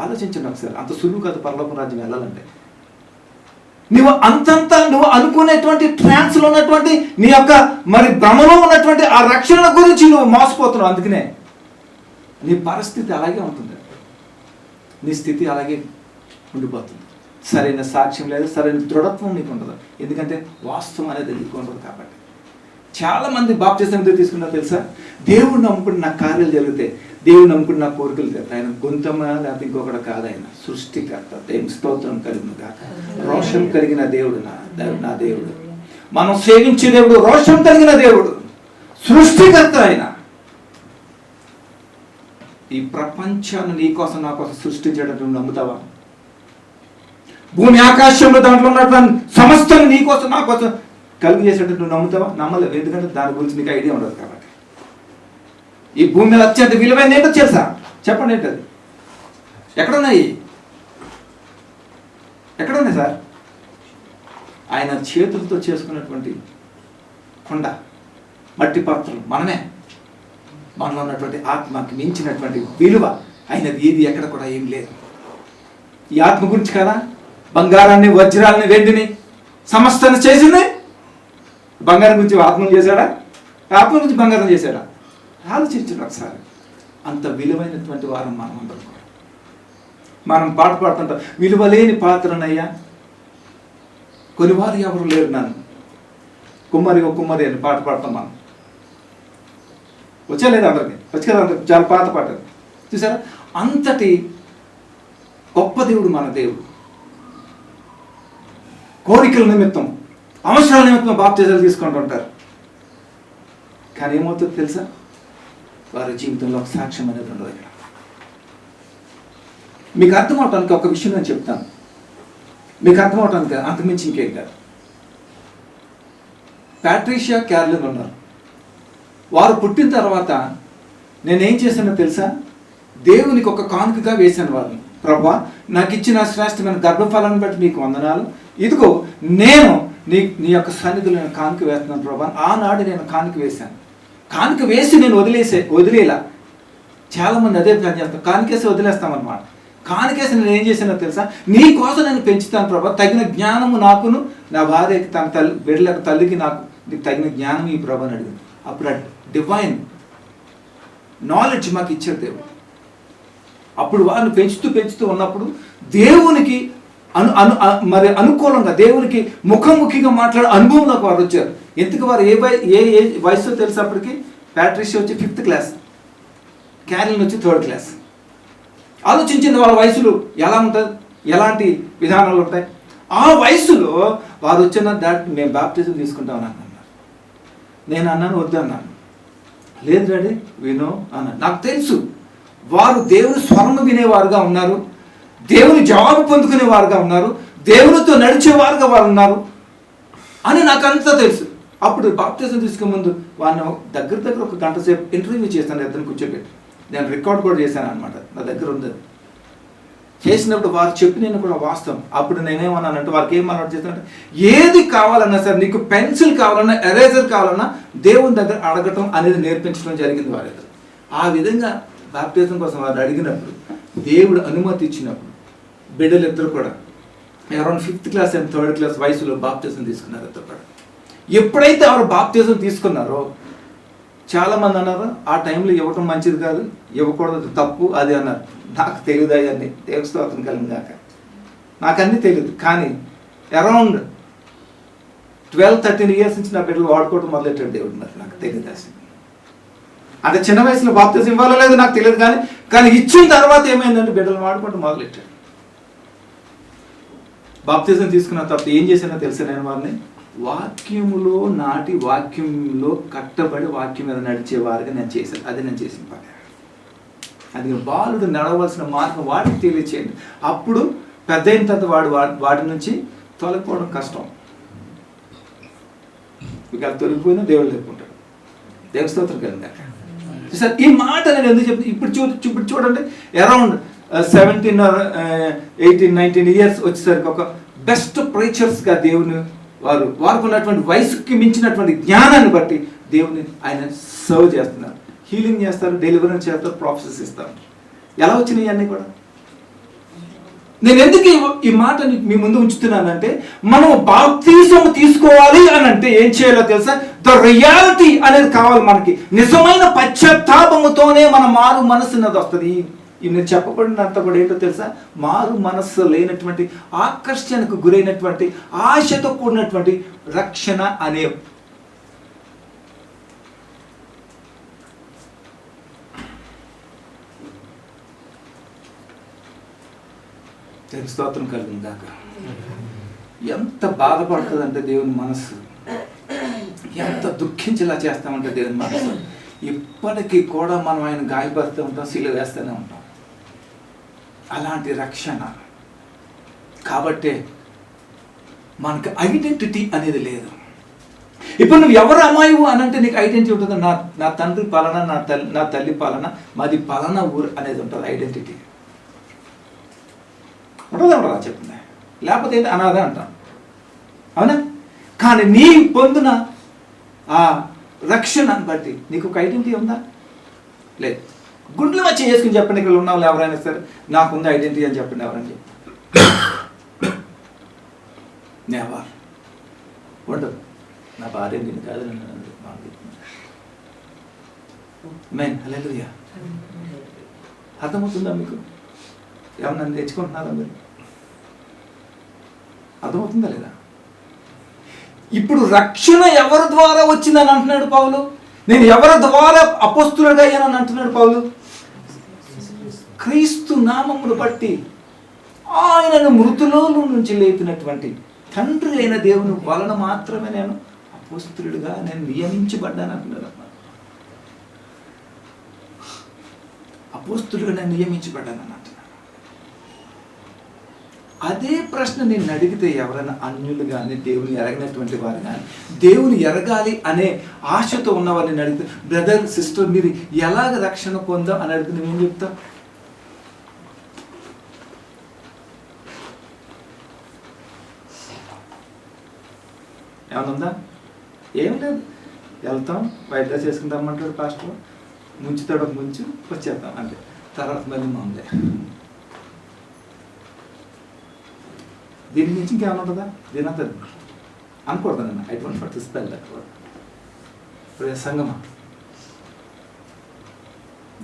ఆలోచించండి ఒకసారి. అంత సులువు కాదు పరలోకం రాజ్యం వెళ్ళాలంటే. నువ్వు నువ్వు అనుకునేటువంటి ట్రాన్స్లో ఉన్నటువంటి నీ యొక్క మరి భ్రమలో ఉన్నటువంటి ఆ రక్షణ గురించి నువ్వు మోసపోతున్నావు. అందుకనే నీ పరిస్థితి అలాగే ఉంటుంది, నీ స్థితి అలాగే ఉండిపోతుంది. సరైన సాక్ష్యం లేదు, సరైన దృఢత్వం నీకు ఉండదు. ఎందుకంటే వాస్తవం అనేది నీకు ఉండదు. కాబట్టి చాలామంది బాప్తిసం ఎందుకు తీసుకున్నా తెలుసా? దేవుడు నమ్ముకుని నా కార్యాలు జరిగితే, దేవుడు నమ్ముకుని నా కోరికలు జరుగుతాయి. ఆయన గొంతమ్మ లేకపోతే ఇంకొకటి కాదు, ఆయన సృష్టికర్త. దేవుని స్తోత్రం కలిగిన కాక. రోషం కలిగిన దేవుడు నా దేవుడు. మనం సేవించే దేవుడు రోషం కలిగిన దేవుడు, సృష్టికర్త. ఆయన ఈ ప్రపంచాన్ని నీ కోసం నా కోసం సృష్టించేటట్టు నమ్ముతావా? భూమి ఆకాశంలో దాంట్లో ఉన్నటువంటి సమస్తను నీ కోసం నా కోసం కలిగి చేసేటట్టు నువ్వు నమ్ముతావా? నమ్మలేవు. ఎందుకంటే దాని గురించి నీకు ఐడియా ఉండదు. కాబట్టి ఈ భూమి మీద అత్యంత విలువైంది ఏంటో తెలుసా? చెప్పండి ఏంటది? ఎక్కడున్నాయి? ఎక్కడున్నాయి సార్? ఆయన చేతులతో చేసుకున్నటువంటి కొండ, మట్టి పాత్రలు మనమే. మనలో ఉన్నటువంటి ఆత్మకి మించినటువంటి విలువ అయినది ఏది ఎక్కడ కూడా ఏం లేదు. ఈ ఆత్మ గురించి కదా బంగారాన్ని, వజ్రాలని, వెండిని సమస్తాన్ని చేసింది. బంగారం గురించి ఆత్మను చేశాడా? ఆత్మ గురించి బంగారం చేశాడా? ఆలోచించండి ఒకసారి. అంత విలువైనటువంటి వారం మనం అందరం. మనం పాట పాడుతుంటాం, విలువలేని పాత్రనయ్యా కొనివారు ఎవరు లేరు నన్ను. కుమ్మరి ఓ కుమ్మరి అని పాట పాడతాం మనం. వచ్చేలేదు అందరికి, వచ్చి కదా అందరికి. చాలా పాత పాట చూసారా? అంతటి గొప్ప దేవుడు మన దేవుడు. కోరికల నిమిత్తం, అవసరాల నిమిత్తం బాప్తిజాలు తీసుకుంటూ ఉంటారు. కానీ ఏమవుతుందో తెలుసా? వారి జీవితంలో ఒక సాక్ష్యం అనేది ఉండదు. ఇక్కడ మీకు అర్థం అవటానికి ఒక విషయం నేను చెప్తాను. మీకు అర్థం అవటానికి అంతకుమించి ఇంకేం కాదు. ప్యాట్రిషియా క్యారలిన్ ఉన్నారు. వారు పుట్టిన తర్వాత నేనేం చేశానో తెలుసా? దేవునికి ఒక కానుకగా వేశాను వారిని. ప్రభా, నాకు ఇచ్చిన శ్రేష్టమైన గర్భఫలాన్ని బట్టి మీకు వందనాలు. ఇదిగో నేను నీ యొక్క సన్నిధిలో నేను కానుక వేస్తున్నాను ప్రభా. ఆనాడు నేను కానుక వేశాను. కానుక వేసి నేను వదిలేలా. చాలామంది అదే ప్లాన్ చేస్తాం, కానుకేసి వదిలేస్తామన్నమాట. కానుకేసి నేను ఏం చేశానో తెలుసా? నీ కోసం నేను పెంచుతాను ప్రభా. తగిన జ్ఞానము నాకును, నా భార్యకి, తన బిడ్డలకు తల్లికి నాకు నీకు తగిన జ్ఞానం ఈ ప్రభా అని అడిగింది. అప్పుడు ఆ డివైన్ నాలెడ్జ్ మాకు ఇచ్చాడు దేవుడు. అప్పుడు వారిని పెంచుతూ ఉన్నప్పుడు దేవునికి మరి అనుకూలంగా, దేవునికి ముఖాముఖిగా మాట్లాడే అనుభవంలోకి వారు వచ్చారు. ఎందుకు వారు ఏ వయసులో తెలుసు? అప్పటికి ప్యాట్రిషియా వచ్చి 5th క్లాస్, క్యారలిన్ వచ్చి 3rd క్లాస్. ఆలోచించింది వాళ్ళ వయసులు ఎలా ఉంటుంది, ఎలాంటి విధానాలు ఉంటాయి. ఆ వయసులో వారు వచ్చిన మేము బాప్టిజం తీసుకుంటామని అన్నారు. నేను అన్నాను వద్దు అన్నాను. లేదు డాడీ వినో అన్నాను. నాకు తెలుసు వారు దేవుని స్వరము వినేవారుగా ఉన్నారు, దేవుని జవాబు పొందుకునేవారుగా ఉన్నారు, దేవునితో నడిచేవారుగా వారు ఉన్నారు అని నాకు అంతా తెలుసు. అప్పుడు బాప్టిజం తీసుకునే ముందు వారిని దగ్గర ఒక గంట సేపు ఇంటర్వ్యూ చేశాను. ఇద్దరిని కూర్చోబెట్టి నేను రికార్డ్ కూడా చేశాను అనమాట. నా దగ్గర ఉంది. చేసినప్పుడు వారు చెప్పిన కూడా వాస్తవం. అప్పుడు నేనేమన్నానంటే వారికి ఏమన్నా చేస్తానంటే, ఏది కావాలన్నా సరే, నీకు పెన్సిల్ కావాలన్నా, ఎరేజర్ కావాలన్నా దేవుని దగ్గర అడగటం అనేది నేర్పించడం జరిగింది వారి దగ్గర. ఆ విధంగా బాప్టిజం కోసం వారు అడిగినప్పుడు, దేవుడు అనుమతి ఇచ్చినప్పుడు బిడ్డలు ఇద్దరు కూడా around 5th class and 3rd class వయసులో బాప్టిజం తీసుకున్నారు ఇద్దరు కూడా. ఎప్పుడైతే వారు బాప్టిజం తీసుకున్నారో చాలామంది అన్నారు, ఆ టైంలో ఇవ్వటం మంచిది కాదు, ఇవ్వకూడదు, తప్పు అది అన్నారు. నాకు తెలియదు అవన్నీ, దేవుని స్తోత్రం కలిగాక నాకు అన్నీ తెలియదు. కానీ అరౌండ్ 12-13 ఇయర్స్ నుంచి నా బిడ్డలు వాడుకోవడం మొదలెట్టాడు దేవుడు. మరి నాకు తెలియదు అసలు. అంటే చిన్న వయసులో బాప్తిజం ఇవ్వాలో లేదు నాకు తెలియదు, కానీ ఇచ్చిన తర్వాత ఏమైందంటే బిడ్డలు వాడుకోవడం మొదలెట్టాడు. బాప్తిజం తీసుకున్న తర్వాత ఏం చేశానో తెలుసా, నేను వారిని వాక్యములో నాటి, వాక్యంలో కట్టబడి వాక్యం మీద నడిచేవారుగా నేను చేశాను. అది నేను చేసిన పని. అది బాలుడు నడవలసిన మార్గం వాడికి తెలియచేయండి. అప్పుడు పెద్ద అయిన తర్వాత వాటి నుంచి తొలగిపోవడం కష్టం. ఇక తొలగిపోయినా దేవుడు లేకుంటాడు. దేవుని స్తోత్రం కలిగాక. సార్ ఈ మాట నేను ఎందుకు చెప్తాను, ఇప్పుడు చూడండి, అరౌండ్ 17 or 18-19 ఇయర్స్ వచ్చేసరికి ఒక బెస్ట్ ప్రీచర్స్గా దేవుని వారికి ఉన్నటువంటి వయసుకి మించినటువంటి జ్ఞానాన్ని బట్టి దేవుని ఆయన సర్వ్ చేస్తున్నారు. హీలింగ్ చేస్తారు, డెలివరెన్స్ చేస్తారు, ప్రాఫెసెస్ ఇస్తారు. ఎలా వచ్చినాయి అన్నీ కూడా? నేను ఎందుకు ఈ మాట మీ ముందు ఉంచుతున్నానంటే, మనం బాప్తిజం తీసుకోవాలి అని అంటే ఏం చేయాలో తెలుసా? ద రియాలిటీ అనేది కావాలి మనకి. నిజమైన పశ్చాత్తాపముతోనే మన మారు మనసు అన్నది వస్తుంది. నేను చెప్పబడినంత కూడా ఏంటో తెలుసా? మారు మనస్సు లేనటువంటి, ఆకర్షణకు గురైనటువంటి, ఆశతో కూడినటువంటి రక్షణ అనే స్తోత్రం కలిగిందాక ఎంత బాధపడుతుందంటే దేవుని మనస్సు, ఎంత దుఃఖించేలా చేస్తామంటే దేవుని మనస్సు. ఇప్పటికీ కూడా మనం ఆయన గాయపరుస్తూ ఉంటాం, శిలువ వేస్తూనే ఉంటాం. అలాంటి రక్షణ కాబట్టే మనకు ఐడెంటిటీ అనేది లేదు. ఇప్పుడు నువ్వు ఎవరు అమ్మాయివు అని అంటే నీకు ఐడెంటిటీ ఉంటుంది. నా తండ్రి పాలన, నా తల్లి పాలన, మాది పాలన ఊరు అనేది ఉంటుంది. ఐడెంటిటీ ఉండదా చెప్పింది. లేకపోతే ఏంటి అనాథ అంటాం, అవునా? కానీ నీ పొందిన ఆ రక్షణను బట్టి నీకు ఒక ఐడెంటిటీ ఉందా? లేదు. గుండెలు వచ్చి చేసుకుని చెప్పండి, ఇక్కడ ఉన్న వాళ్ళు ఎవరైనా సరే నాకుంది ఐడెంటిటీ అని చెప్పండి. ఎవరని చెప్పి నెవర్ ఉండదు. నా భార్య నేను కాదు, మెయిన్ హల్లెలూయా. అర్థమవుతుందా మీకు? ఏమన్నా నేర్చుకుంటున్నారా మీరు? అర్థమవుతుందా లేదా? ఇప్పుడు రక్షణ ఎవరి ద్వారా వచ్చిందని అంటున్నాడు పౌలు. నేను ఎవరి ద్వారా అపోస్తులుగా అయ్యానని అంటున్నాడు పౌలు. క్రీస్తు నామమును బట్టి ఆయనను మృతులో నుంచి లేపినటువంటి తండ్రి అయిన దేవుని వలన మాత్రమే నేను అపోస్తులుగా నేను నియమించబడ్డాను అంటున్నాడు. అపోస్తులుగా నేను నియమించబడ్డాను అంటున్నాడు. అదే ప్రశ్న నేను అడిగితే ఎవరైనా అన్యులు కానీ, దేవుని ఎరగినటువంటి వారు కానీ, దేవుని ఎరగాలి అనే ఆశతో ఉన్నవారిని అడిగితే, బ్రదర్ సిస్టర్ మీరు ఎలాగ రక్షణ పొందాం అని అడిగితే నేనేం చెప్తా? ఏమన్నా ఉందా? ఏం లేదు. వెళ్తాం, వైట్ డ్రెస్ వేసుకుంటామంటాడు పాస్టర్, ముంచుతాడు, ఒక ముంచు వచ్చేద్దాం అంటే తర్వాత మళ్ళీ మామూలే. దీని నుంచి ఇంకేమైనా ఉంటుందా? దీని అంతా అనకూడదు. నన్ను I don't want to spell that word. సంగమా,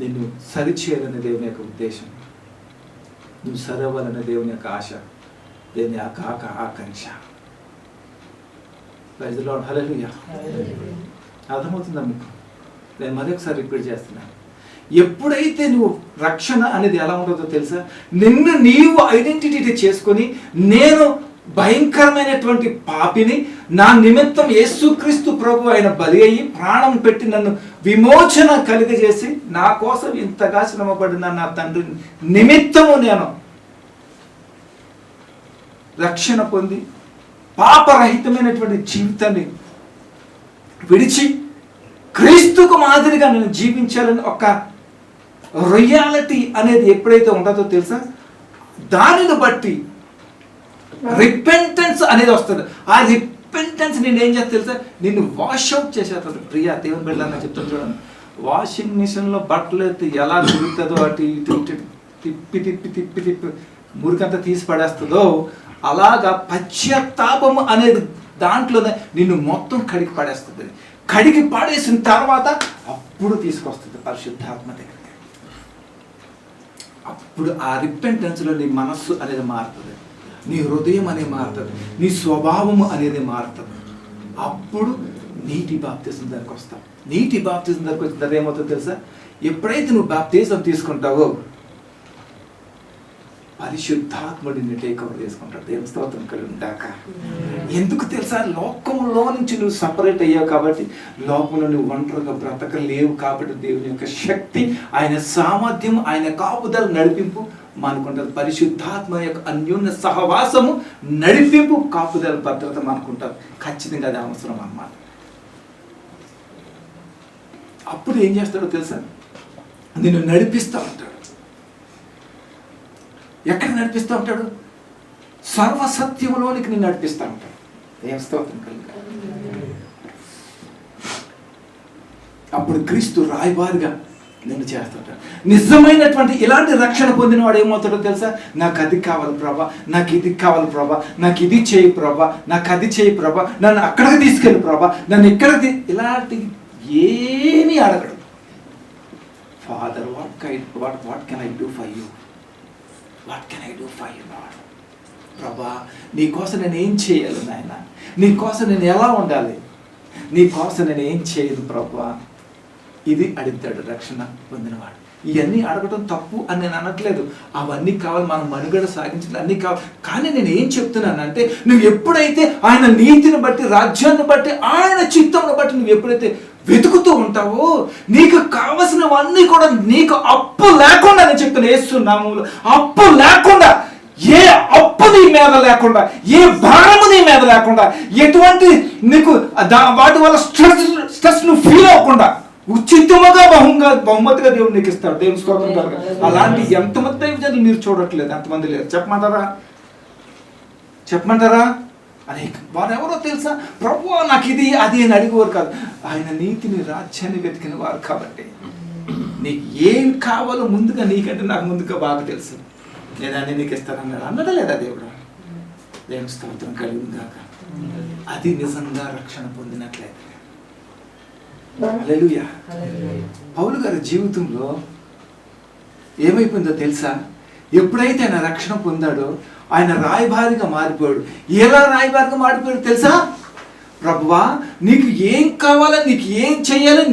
నిన్ను సరిచేయాలనే దేవుని యొక్క ఉద్దేశం, నువ్వు సరవ్వాలనే దేవుని యొక్క ఆశ, దేవుని యొక్క ఆకాంక్ష. ప్రైజ్ ది లార్డ్, హల్లెలూయా. అర్థమవుతుందా మీకు? నేను మరొకసారి రిపీట్ చేస్తున్నాను. ఎప్పుడైతే నువ్వు రక్షణ అనేది ఎలా ఉంటుందో తెలుసా? నిన్ను నీవు ఐడెంటిటీ చేసుకొని, నేను భయంకరమైనటువంటి పాపిని, నా నిమిత్తం యేసుక్రీస్తు ప్రభు ఆయన బలి అయ్యి ప్రాణం పెట్టి నన్ను విమోచన కలిగజేసి నా కోసం ఇంతగా శ్రమపడిన నా తండ్రి నిమిత్తము నేను రక్షణ పొంది పాపరహితమైనటువంటి జీవితాన్ని విడిచి క్రీస్తుకు మాదిరిగా నేను జీవించాలని ఒక రియాలిటీ అనేది ఎప్పుడైతే ఉంటుందో తెలుసా, దానిని బట్టి రిపెంటెన్స్ అనేది వస్తుంది. ఆ రిపెంటెన్స్ నేను ఏం చేస్తా తెలుసా, నిన్ను వాష్ అవుట్ చేసేస్తుంది. ప్రియా దేవుని బిడ్డలని చెప్తాను చూడండి, వాషింగ్ మిషన్లో బట్టలు అయితే ఎలా తిరుగుతుందో అటు ఇటు ఇటు తిప్పి తిప్పి తిప్పి తిప్పి మురికంతా తీసి పడేస్తుందో, అలాగా పశ్చాత్తాపము అనేది దాంట్లోనే నిన్ను మొత్తం కడిగి పడేస్తుంది. కడిగి పడేసిన తర్వాత అప్పుడు తీసుకొస్తుంది పరిశుద్ధాత్మ దగ్గరికి. అప్పుడు ఆ రిపెంటెన్స్లో నీ మనస్సు అనేది మారుతుంది, నీ హృదయం అనేది మారుతుంది, నీ స్వభావము అనేది మారుతుంది. అప్పుడు నీటి బాప్తిజం దగ్గరికి వస్తావు. నీటి బాప్తిజం దగ్గరికి వచ్చిన తర్వాత ఏమవుతుందో తెలుసా, ఎప్పుడైతే నువ్వు బాప్తిజం తీసుకుంటావో పరిశుద్ధాత్ముడిని టేక్ ఓవర్ చేసుకుంటాడు. దేవుని స్తోత్రం కలుగుగాక. ఎందుకు తెలుసా, లోకంలో నుంచి నువ్వు సపరేట్ అయ్యావు కాబట్టి, లోకంలో నువ్వు ఒంటరిగా బ్రతకలేవు కాబట్టి దేవుని యొక్క శక్తి, ఆయన సామర్థ్యం, ఆయన కాపుదల నడిపింపు మనకుంటారు. పరిశుద్ధాత్మ యొక్క అన్యోన్య సహవాసము నడిపింపు కాపుదల భద్రత మనకుంటారు. ఖచ్చితంగా అది అవసరం అన్నమాట. అప్పుడు ఏం చేస్తాడో తెలుసా, నిన్ను నడిపిస్తూ ఉంటాడు. ఎక్కడ నడిపిస్తూ ఉంటాడు, సర్వసత్యములోనికి నేను నడిపిస్తూ ఉంటాడు. ఏం స్తోత్రం కలుగుగా. అప్పుడు క్రీస్తు రాయబారిగా నేను చేస్తుంటాడు. నిజమైనటువంటి ఇలాంటి రక్షణ పొందిన వాడు ఏమవుతాడో తెలుసా, నాకు అది కావాలి ప్రభా, నాకు ఇది కావాలి ప్రభా, నాకు ఇది చేయి ప్రభా, నాకు అది చేయి ప్రభా, నన్ను అక్కడికి తీసుకెళ్ళి ప్రభా, నన్ను ఇక్కడికి, ఇలాంటి ఏమీ అడగడు. Father what can I do for you, what can I do for you lord. ప్రభా నీకోసం నేను ఏం చేయాలి నాయన, నీకోసం నేను ఎలా ఉండాలి, నీకోసం నేను ఏం చేయను ప్రభా. ఇది అడుగుతాడు రక్షణ పొందినవాడు. ఇవన్నీ అడగటం తప్పు అని నేను అనట్లేదు, అవన్నీ కావాలి, మనం మనుగడ సాగించాలి, అన్నీ కావాలి. కానీ నేను ఏం చెప్తున్నానంటే, నువ్వు ఎప్పుడైతే ఆయన నీతిని బట్టి, రాజ్యాన్ని బట్టి, ఆయన చిత్తంను బట్టి నువ్వు ఎప్పుడైతే వెతుకుతూ ఉంటావో, నీకు కావలసినవన్నీ కూడా నీకు అప్పు లేకుండా, నేను చెప్తున్నా యేసునామములో అప్పు లేకుండా, ఏ అప్పు నీ మీద లేకుండా, ఏ భారము నీ మీద లేకుండా, ఎటువంటి నీకు వాటి వల్ల స్ట్రెస్ నువ్వు ఫీల్ అవ్వకుండా ఉచితముగా బహుమతిగా దేవుడు నీకు ఇస్తాడు. దేవుని స్తోత్రం కలుగా. అలాంటి ఎంతమంది దైవజనులు మీరు చూడట్లేదు, ఎంతమంది లేరు. చెప్పమంటారా అనేక వారు ఎవరో తెలుసా, ప్రభువా నాకు ఇది అది అని అడిగేవారు కాదు, ఆయన నీతిని రాజ్యాన్ని వెతికిన వారు. కాబట్టి నీకు ఏం కావాలో ముందుగా నీకంటే నాకు ముందుగా బాగా తెలుసు, లేదా నేను నీకు ఇస్తానన్నాడు అన్నదా లేదా దేవుడు. దేవుని స్తోత్రం కలుగుగాక. అది నిజంగా రక్షణ పొందినట్లయితే. హల్లెలూయా. పౌలు గారి జీవితంలో ఏమైపోయిందో తెలుసా, ఎప్పుడైతే ఆయన రక్షణ పొందాడో ఆయన రాయబారిగా మారిపోయాడు. ఎలా రాయబారిగా మారిపోయాడు తెలుసా, ప్రభువా నీకు ఏం కావాలో, నీకు ఏం చెయ్యాలి,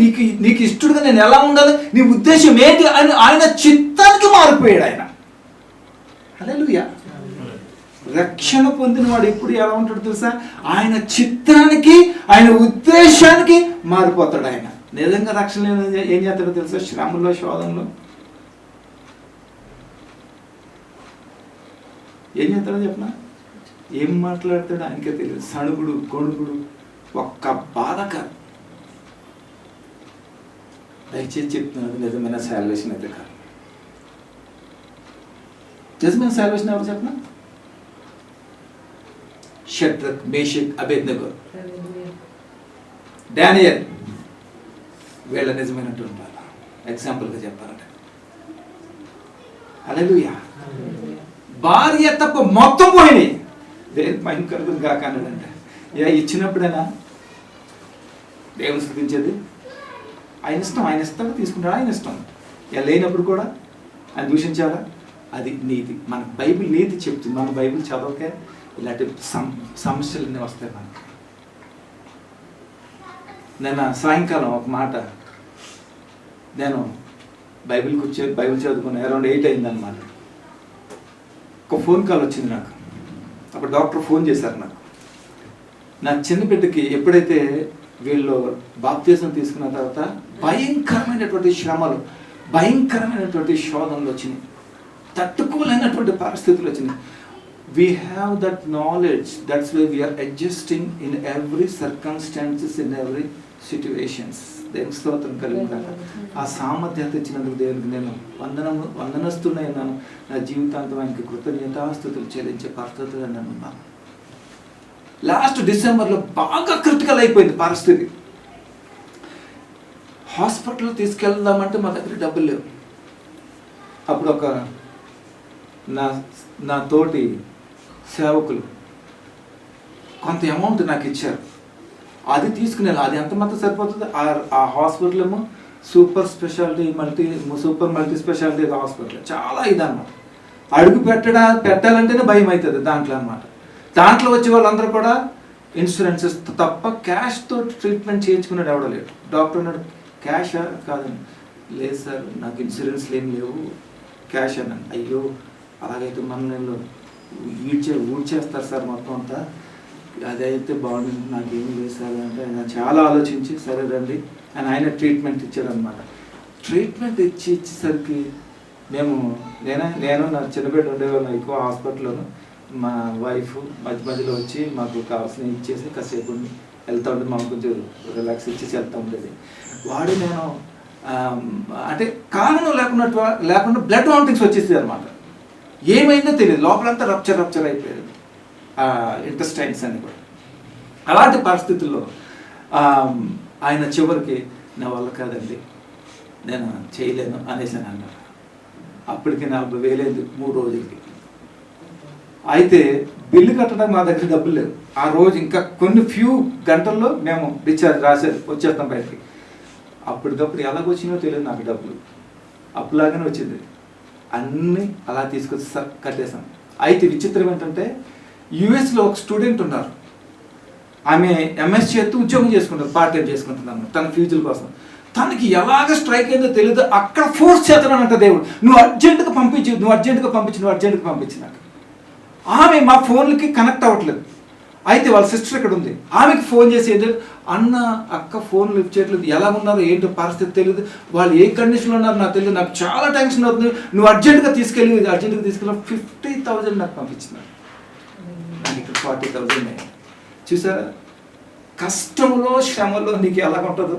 నీకు ఇష్టడుగా నేను ఎలా ఉండాలి, నీ ఉద్దేశం ఏంటి అని ఆయన చిత్తానికి మారిపోయాడు ఆయన. హల్లెలూయా. రక్షణ పొందిన వాడు ఎప్పుడు ఎలా ఉంటాడు తెలుసా, ఆయన చిత్తానికి, ఆయన ఉద్దేశానికి మారిపోతాడు. ఆయన నిజంగా రక్షణ ఏం చేస్తాడో తెలుసా, శ్రమలో, శోధనలో ఏం చేస్తాడో చెప్పనా, ఏం మాట్లాడతాడో ఆయనకే తెలియదు. సణుగుడు, గొణుగుడు, ఒక్క బాధ కాదు. దయచేసి చెప్తున్నాడు, నిజమైన సాల్వేషన్ అయితే కాదు. నిజమైన సాల్వేషన్ ఎవరు చెప్పనా, షడ్రక్, మేషక్, అబేద్నెగో, డానియల్, వీళ్ళ నిజమైనటువంటి వాళ్ళ ఎగ్జాంపుల్గా చెప్పాలంటే. హల్లెలూయా. భార్య తప్ప మొత్తం పోయినాయి. దేవుని మహిమ కలుగును గాక అన్నాడంటే, ఇచ్చినప్పుడైనా దేవుని స్తుతించేది ఆయన ఇష్టం, ఆయన ఇస్తాడు తీసుకుంటాడు, ఆయన ఇష్టం. లేనప్పుడు కూడా ఆయన దూషించాలా, అది నీతి. మన బైబిల్ నీతి చెప్తుంది. మన బైబిల్ చదవకే ఇలాంటి సమస్యలన్నీ వస్తాయి మనకి. నిన్న సాయంకాలం ఒక మాట, నేను బైబిల్ చదువుకున్నా, అరౌండ్ 8 అయిందన్నమాట. ఒక ఫోన్ కాల్ వచ్చింది నాకు. అప్పుడు డాక్టర్ ఫోన్ చేశారు నాకు. నా చిన్న బిడ్డకి ఎప్పుడైతే వీళ్ళు బాప్తిజం తీసుకున్న తర్వాత భయంకరమైనటువంటి శ్రమలు, భయంకరమైనటువంటి శోధనలు వచ్చినాయి, తట్టుకోలేనటువంటి పరిస్థితులు వచ్చినాయి. We have that knowledge, that's why we are adjusting in every circumstances, in every situations. దేవుని స్తోత్రం కలిగినాక ఆ సామర్థ్యత ఇచ్చినందుకు దేవునికి నేను వందనస్తున్నా ఉన్నాను. నా జీవితాంతం ఆయనకి కృతజ్ఞతాస్తుతులు చెల్లించే పరిస్థితులు నేను ఉన్నాను. లాస్ట్ డిసెంబర్లో బాగా క్రిటికల్ అయిపోయింది పరిస్థితి. హాస్పిటల్ తీసుకెళ్దామంటే మా దగ్గర డబ్బులు లేవు. అప్పుడు ఒక నా తోటి సేవకులు కొంత అమౌంట్ నాకు ఇచ్చారు. అది తీసుకునేలా, అది ఎంత మాత్రం సరిపోతుంది. ఆ హాస్పిటల్ ఏమో సూపర్ మల్టీ స్పెషాలిటీ హాస్పిటల్, చాలా ఇదన్నమాట. అడుగు పెట్టాలంటేనే భయం అవుతుంది దాంట్లో అన్నమాట. దాంట్లో వచ్చే వాళ్ళందరూ కూడా ఇన్సూరెన్సెస్ తప్ప క్యాష్తో ట్రీట్మెంట్ చేయించుకున్నాడు ఎవడో లేడు. డాక్టర్ అన్నాడు, క్యాషా? కాదండి. లేదు సార్, నాకు ఇన్సూరెన్స్లు ఏం లేవు, క్యాష్ అన్నాను. అయ్యో, అలాగైతే మనలో ఊడ్చేస్తారు సార్ మొత్తం అంతా, అదైతే బాగుంటుంది, నాకేం లేదు సార్ అంటే ఆయన చాలా ఆలోచించి సరే రండి అని ఆయన ట్రీట్మెంట్ ఇచ్చారనమాట. ట్రీట్మెంట్ ఇచ్చేసరికి నేను నా చిన్నబిడ్డ ఉండేవాళ్ళం ఎక్కువ హాస్పిటల్లోను. మా వైఫ్ మధ్యలో వచ్చి మాకు కావాల్సినవి ఇచ్చేసి కాసేపు వెళ్తూ ఉండేది, మాకు కొంచెం రిలాక్స్ ఇచ్చేసి వెళ్తూ ఉండేది. వాడు నేను అంటే కారణం లేకుండా బ్లడ్ వామిటింగ్స్ వచ్చేసేది అనమాట. ఏమైందో తెలియదు, లోపలంతా రప్చర్ అయిపోయేది ఇంటెస్టైన్స్ అని కూడా. అలాంటి పరిస్థితుల్లో ఆయన చివరికి నా వల్ల కాదండి, నేను చేయలేను అనేసి అని అన్నారు. అప్పటికి 40,000 అయింది 3 రోజులకి. అయితే బిల్లు కట్టడానికి మా దగ్గర డబ్బులు లేవు. ఆ రోజు ఇంకా కొన్ని ఫ్యూ గంటల్లో మేము డిశ్చార్జ్ రాసేది, వచ్చేస్తాం బయటికి. అప్పటికప్పుడు ఎలాగొచ్చినో తెలియదు నాకు డబ్బులు, అప్పులాగానే వచ్చింది. అన్నీ అలా తీసుకొచ్చి కట్టేశాం. అయితే విచిత్రం ఏంటంటే యుఎస్లో ఒక స్టూడెంట్ ఉన్నారు, ఆమె ఎంఎస్ చేస్తూ ఉద్యోగం చేసుకుంటారు, పార్ట్ టైం చేసుకుంటున్నాను తన ఫ్యూచర్ కోసం. తనకి ఎలాగ స్ట్రైక్ అయిందో తెలియదు, అక్కడ ఫోర్స్ చేస్తున్నానంట దేవుడు, నువ్వు అర్జెంటుగా పంపించి నాకు. ఆమె మా ఫోన్లకి కనెక్ట్ అవ్వట్లేదు. అయితే వాళ్ళ సిస్టర్ ఇక్కడ ఉంది, ఆమెకి ఫోన్ చేసి ఏదో అన్న అక్క ఫోన్ లిఫ్ట్ చేయట్లేదు, ఎలా ఉన్నారో ఏంటో పరిస్థితి తెలియదు, వాళ్ళు ఏ కండిషన్లో ఉన్నారో నాకు తెలియదు, నాకు చాలా టెన్షన్ అవుతుంది, నువ్వు అర్జెంటుగా తీసుకెళ్ళి 50,000 నాకు పంపించినారు. నాకు ఇక్కడ 40,000. చూసారా, కష్టంలో శ్రమలో నీకు ఎలా ఉంటుందో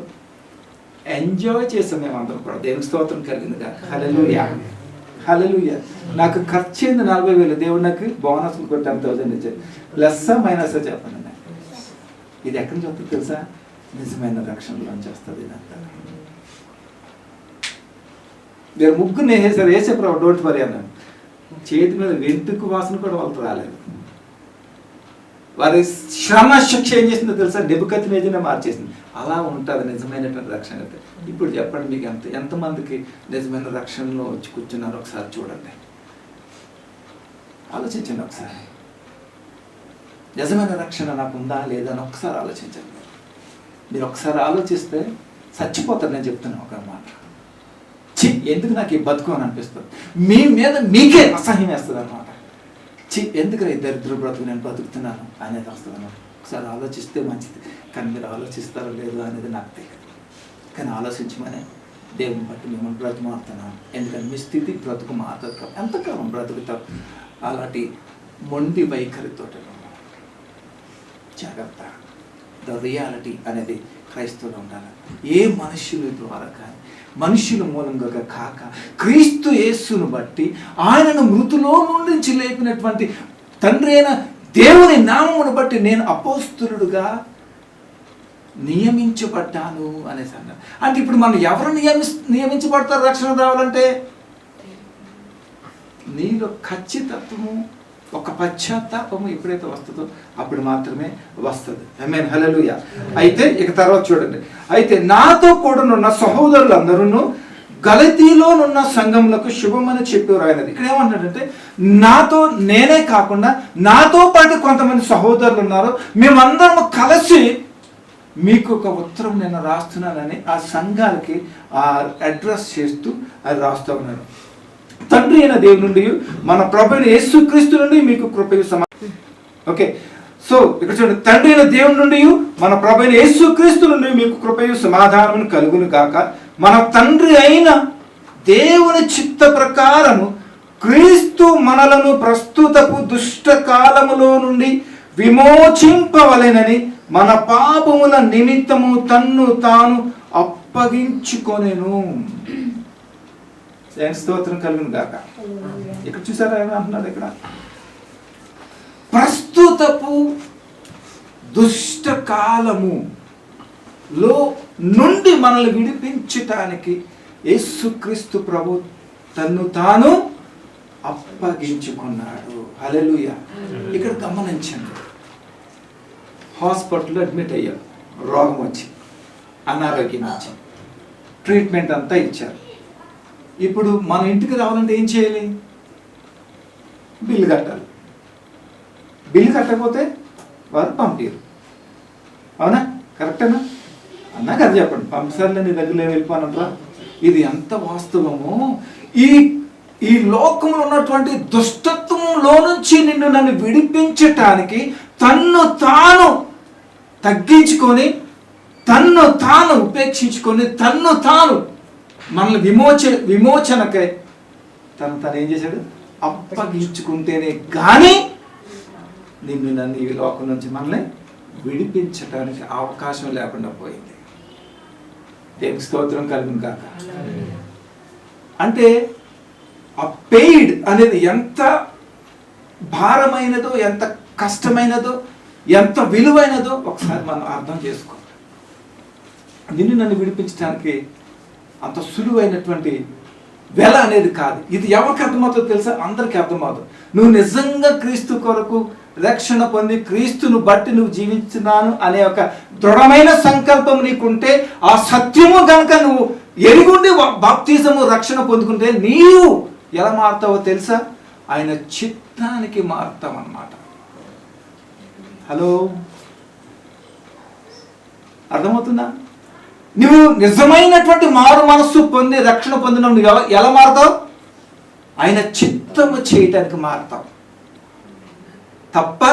ఎంజాయ్ చేసాం మేమందరం కూడా. దేవుని స్తోత్రం కలిగిందిగా. హల్లెలూయా. నాకు ఖర్చు అయింది 40,000, దేవుడు నాకు బోనస్ కూడా 10,000 ఇచ్చారు. ప్లస్ మైనస్ చెప్పండి నాకు. ఇది ఎక్కడి నుంచి వస్తుంది తెలుసా? నిజమైన రక్షణలోంచి వస్తుంది. ఇదంతా మీరు ముగ్గురు వేసారు, వేసే ప్రభు డోంట్ వరీ అన్నాను. చేతి మీద వెంట్రుకు వాసన కూడా వాళ్ళకి రాలేదు. వారి శ్రమ శిక్ష ఏం చేసిందో తెలుసా? నెబుకద్నెజరునే మార్చేసింది. అలా ఉంటుంది నిజమైనటువంటి రక్షణ. ఇప్పుడు చెప్పండి, మీకు ఎంతమందికి నిజమైన రక్షణలో వచ్చి కూర్చున్నారు ఒకసారి చూడండి, ఆలోచించండి ఒకసారి. నిజమైన రక్షణ నాకు ఉందా లేదా అని ఒకసారి ఆలోచించండి. మీరు ఒకసారి ఆలోచిస్తే చచ్చిపోతారు. నేను చెప్తున్నాను ఒక మాట, ఎందుకు నాకు ఈ బతుకు అని అనిపిస్తుంది, మీ మీద మీకే అసహ్యం వేస్తుంది అనమాట. ఎందుకు ఈ దరిద్ర బ్రతుకు నేను బతుకుతున్నాను అనేది వస్తుంది అన్నమాట. ఒకసారి ఆలోచిస్తే మంచిది, కానీ మీరు ఆలోచిస్తారో లేదో అనేది నాకు తెలియదు. కానీ ఆలోచించమని దేవుని బట్టి మిమ్మల్ని బ్రతుకుమారుతున్నాను. ఎందుకంటే మీ స్థితి బ్రతుకు మారుతుంది కాబట్టి ఎంతకాలం బ్రతుకుతాం అలాంటి మొండి వైఖరితో. జాగ్రత్త. ద రియాలిటీ అనేది క్రైస్తవులు ఉండాలి. ఏ మనుష్యుల ద్వారా కానీ మనుష్యుల మూలంగా కాక క్రీస్తు యేసును బట్టి ఆయనను మృతులో నుండి లేపినటువంటి తండ్రి అయిన దేవుని నామమును బట్టి నేను అపోస్తులుడుగా నియమించబడ్డాను అనేసి అన్నారు. అంటే ఇప్పుడు మనం ఎవరు నియమించబడతారు రక్షణ రావాలంటే? నీలో ఖచ్చితత్వము, ఒక పశ్చాత్తాపము ఎప్పుడైతే వస్తుందో అప్పుడు మాత్రమే వస్తుంది. ఆమేన్, హల్లెలూయా. అయితే ఇక తర్వాత చూడండి, అయితే నాతో కూడానున్న సహోదరులందరూ గలతీలోనున్న సంఘములకు శుభమని చెప్పారు ఆయనది. ఇక్కడ ఏమన్నాడంటే, నాతో నేనే కాకుండా నాతో పాటు కొంతమంది సహోదరులు ఉన్నారు, మేమందరము కలిసి మీకు ఒక ఉత్తరం నేను రాస్తున్నానని ఆ సంఘాలకి అడ్రస్ చేస్తూ అది రాస్తూ ఉన్నాను. తండ్రి అయిన దేవుని నుండి మన ప్రభువైన యేసుక్రీస్తు నుండి మీకు కృపయు ఓకే. సో ఇక్కడ చూడండి, తండ్రి అయిన దేవుని నుండి మన ప్రభువైన యేసుక్రీస్తు నుండి మీకు కృపయు సమాధానమును కలుగును గాక. మన తండ్రి అయిన దేవుని చిత్త ప్రకారము క్రీస్తు మనలను ప్రస్తుతపు దుష్ట కాలములో నుండి విమోచింపవలెనని మన పాపముల నిమిత్తము తన్ను తాను అప్పగించుకొనెను. స్తోత్రం కలుగును గాక. ఇక్కడ చూసారా ఏమంటున్నాడు? ఇక్కడ ప్రస్తుతపు దుష్ట కాలములో నుండి మనల్ని విడిపించటానికి యేసుక్రీస్తు ప్రభు తన్ను తాను అప్పగించుకున్నాడు. హల్లెలూయా. ఇక్కడ గమనించండి, హాస్పిటల్లో అడ్మిట్ అయ్యారు, రోగం వచ్చి, అనారోగ్యం వచ్చి, ట్రీట్మెంట్ అంతా ఇచ్చారు. ఇప్పుడు మన ఇంటికి రావాలంటే ఏం చేయాలి? బిల్లు కట్టాలి. బిల్లు కట్టకపోతే వారు పంపించరు. అవునా? కరెక్టేనా? అన్నా కదా చెప్పండి. పంపిసార్లే నీ దగ్గర వెళ్ళిపోనంటారా? ఇది ఎంత వాస్తవమో. ఈ లోకంలో ఉన్నటువంటి దుష్టత్వంలో నుంచి నన్ను విడిపించటానికి తన్ను తాను తగ్గించుకొని, తన్ను తాను ఉపేక్షించుకొని, తన్ను తాను మనల్ని విమోచనకై తను ఏం చేశాడు? అప్పగించుకుంటేనే కానీ నన్ను ఈ లోకం నుంచి మనల్ని విడిపించటానికి అవకాశం లేకుండా పోయింది. దేవునికి స్తోత్రం కలుగును కాక. అంటే ఆ పెయిడ్ అనేది ఎంత భారమైనదో, ఎంత కష్టమైనదో, ఎంత విలువైనదో ఒకసారి మనం అర్థం చేసుకోవాలి. నన్ను విడిపించడానికి అంత సులువైనటువంటి వెల అనేది కాదు. ఇది ఎవరికి అర్థమవుతుందో తెలుసా? అందరికీ అర్థమవుతుంది. నువ్వు నిజంగా క్రీస్తు కొరకు రక్షణ పొంది క్రీస్తును బట్టి నువ్వు జీవించున్నాను అనే ఒక దృఢమైన సంకల్పం నీకుంటే, ఆ సత్యము కనుక నువ్వు ఎరుగుండి బాప్తిజము రక్షణ పొందుకుంటే నీవు ఎలా మారుతావో తెలుసా? ఆయన చిత్తానికి మారుతావన్నమాట. హలో, అర్థమవుతుందా? నువ్వు నిజమైనటువంటి మారు మనస్సు పొంది రక్షణ పొందిన నువ్వు ఎలా మారుతావు? ఆయన చిత్తము చేయటానికి మారుతావు తప్ప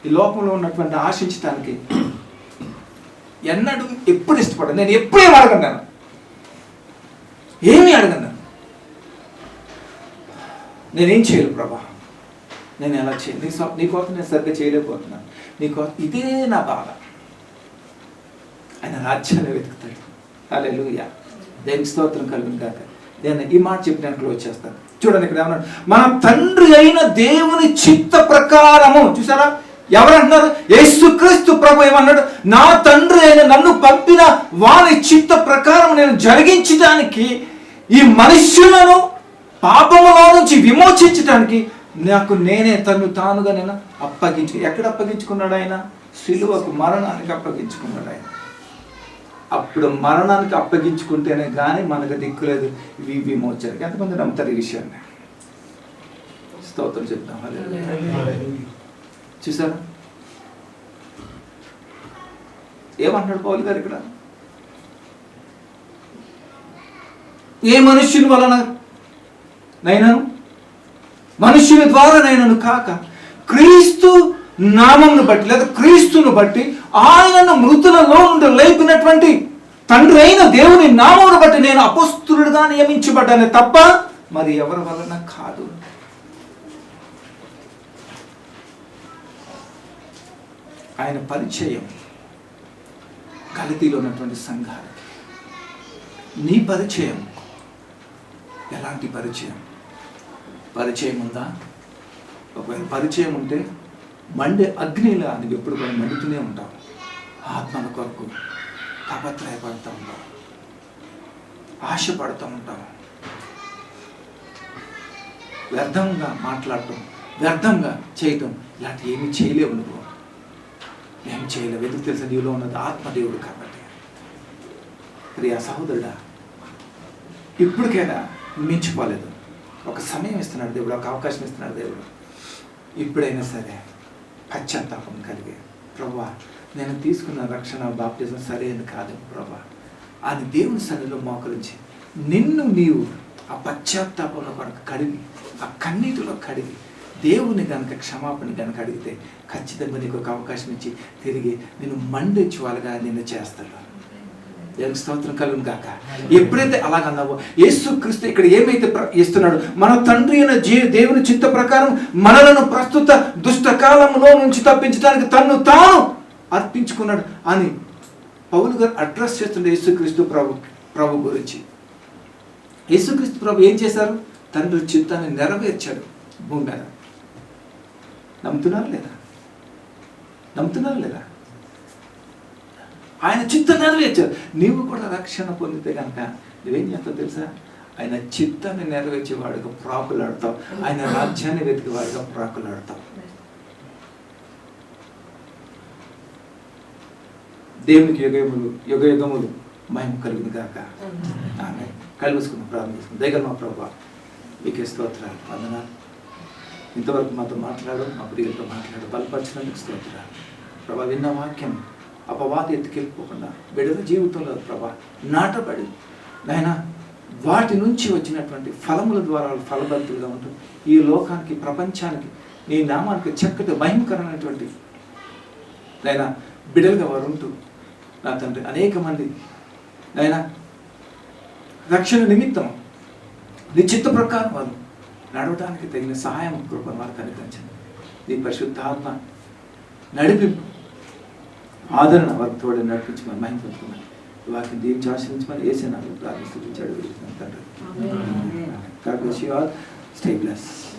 ఈ లోకంలో ఉన్నటువంటి ఆశించటానికి ఎన్నడూ ఎప్పుడు ఇష్టపడను. నేను ఎప్పుడేం అడగన్నాను, ఏమీ అడగన్నాను. నేనేం చేయను ప్రభా, నేను ఎలా చేయను, నీకోసం నేను సరిగ్గా చేయలేకపోతున్నాను, నీకోసం ఇదే నా బాధ. ఆయన రాజ్యాన్ని వెతుకుతాడు. హల్లెలూయా. దేవునికి స్తోత్రం కలుగును గాక. నేను ఈ మాట చెప్పినాను, క్లోజ్ చేస్తాను. చూడండి ఇక్కడ ఏమన్నాడు? మన తండ్రి అయిన దేవుని చిత్త ప్రకారము. చూసారా? ఎవరంటున్నారు? యేసుక్రీస్తు ప్రభు ఏమన్నాడు? నా తండ్రి అయిన నన్ను పంపిన వాని చిత్త ప్రకారం నేను జరిగించడానికి, ఈ మనుష్యులను పాపములో నుంచి విమోచించడానికి నాకు నేనే తను తానుగా నేను ఎక్కడ అప్పగించుకున్నాడు? ఆయన సిలువకు, మరణానికి అప్పగించుకున్నాడు ఆయన. అప్పుడు మరణానికి అప్పగించుకుంటేనే కానీ మనకు దిక్కులేదు విమోచనకి. ఎంతమంది నమ్ముతారు ఈ విషయాన్ని? స్తోత్రం చెప్తాం. చూసారా ఏమంటాడు పౌలు గారు ఇక్కడ? ఏ మనుష్యుని వలన నైనాను, మనుష్యుని ద్వారా నైనాను కాక క్రీస్తు నామమును బట్టి లేదా క్రీస్తును బట్టి ఆయనను మృతులలో నుండి లేపినటువంటి తండ్రి అయిన దేవుని నామమును బట్టి నేను అపొస్తలుడుగా నియమించబడ్డానే తప్ప మరి ఎవరి వలన కాదు. ఆయన పరిచయం గలతీలో ఉన్నటువంటి సంఘానికి, నీ పరిచయం ఎలాంటి పరిచయం? పరిచయం ఉందా? ఒకవేళ పరిచయం ఉంటే మండే అగ్నిలా నువ్వు ఎప్పుడు కూడా మండుతూనే ఉంటావు. ఆత్మల కొరకు తపత్రయపడుతూ ఉంటావు, ఆశపడుతూ ఉంటావు. వ్యర్థంగా మాట్లాడటం, వ్యర్థంగా చేయటం ఇలాంటి ఏమీ చేయలేవు. నువ్వు ఏమి చేయలేవు. ఎందుకు తెలుసా? నీలో ఉన్నది ఆత్మదేవుడు కాబట్టి. ప్రియా సహోదరుడా, ఇప్పటికైనా మించిపోలేదు. ఒక సమయం ఇస్తున్నాడు దేవుడు, ఒక అవకాశం ఇస్తున్నాడు దేవుడు. ఇప్పుడైనా సరే పశ్చాత్తాపం కలిగి, ప్రభువా నేను తీసుకున్న రక్షణ బాప్టిజం సరైన కాదు ప్రభువా అని దేవుని సన్నిధిలో మోకరించి నిన్ను నీవు ఆ పశ్చాత్తాపంలో కనుక కడిగి, ఆ కన్నీటిలో కడిగి దేవుని కనుక క్షమాపణ కనుక అడిగితే ఖచ్చితంగా నీకు ఒక అవకాశం ఇచ్చి తిరిగి నేను మండించు వాళ్ళగా నిన్ను చేస్తాడు. దేవునికి స్తోత్రం కలుగును గాక. ఎప్పుడైతే అలాగన్నావో యేసుక్రీస్తు ఇక్కడ ఏమైతే ఇస్తున్నాడు, మన తండ్రి అయిన దేవుని చిత్త ప్రకారం మనలను ప్రస్తుత దుష్టకాలంలో నుంచి తప్పించడానికి తన్ను తాను అర్పించుకున్నాడు అని పౌలు గారు అడ్రస్ చేస్తుండే యేసుక్రీస్తు ప్రభు గురించి. యేసుక్రీస్తు ప్రభు ఏం చేశారు? తండ్రి చిత్తాన్ని నెరవేర్చాడు భూమి మీద. నమ్ముతున్నారు లేదా? నమ్ముతున్నారు లేదా? ఆయన చిత్తం నెరవేర్చారు. నీవు కూడా రక్షణ పొందితే కనుక నువ్వేం చేస్తావు తెలుసా? ఆయన చిత్తాన్ని నెరవేర్చేవాడుగా ప్రాకులాడతావు, ఆయన రాజ్యాన్ని వెతికేవాడుగా ప్రాకులాడతావు. దేవునికి యుగ యుగములు మహిమ కలుగును గాక. ఆమె కలుగుసుకుని ప్రారంభించుకుని దయగల మా ప్రభా మీకే స్తోత్రాలు, వందనాలు. ఇంతవరకు మాతో మాట్లాడు, మా ప్రియులతో మాట్లాడు, బలపరిచినందుకు స్తోత్రాలు ప్రభా. విన్న వాక్యం అపవాది ఎత్తుకెళ్ళిపోకుండా బిడ్డల జీవితంలో ప్రభా నాటబడి నాయన వాటి నుంచి వచ్చినటువంటి ఫలముల ద్వారా ఫలభరితులుగా ఉంటూ ఈ లోకానికి, ప్రపంచానికి, నీ నామానికి చక్కటి భయంకరమైనటువంటి నాయన బిడ్డలుగా వారు ఉంటూ నా తండ్రి అనేక మంది నాయన రక్షణ నిమిత్తం నీ చిత్త ప్రకారం వాళ్ళు నడవడానికి తగిన సహాయం కృపను వారికి అనుగ్రహించండి. నీ పరిశుద్ధాత్మ నడిపింపు, ఆదరణ వారికి తోడు నడిపించమని మహిమ పొందుకున్నాను. వాక్యం దీవించి ఆశ్రయించమని యేసు నామములో ప్రార్థిస్తూ తండ్రి. God bless you all. Stay blessed.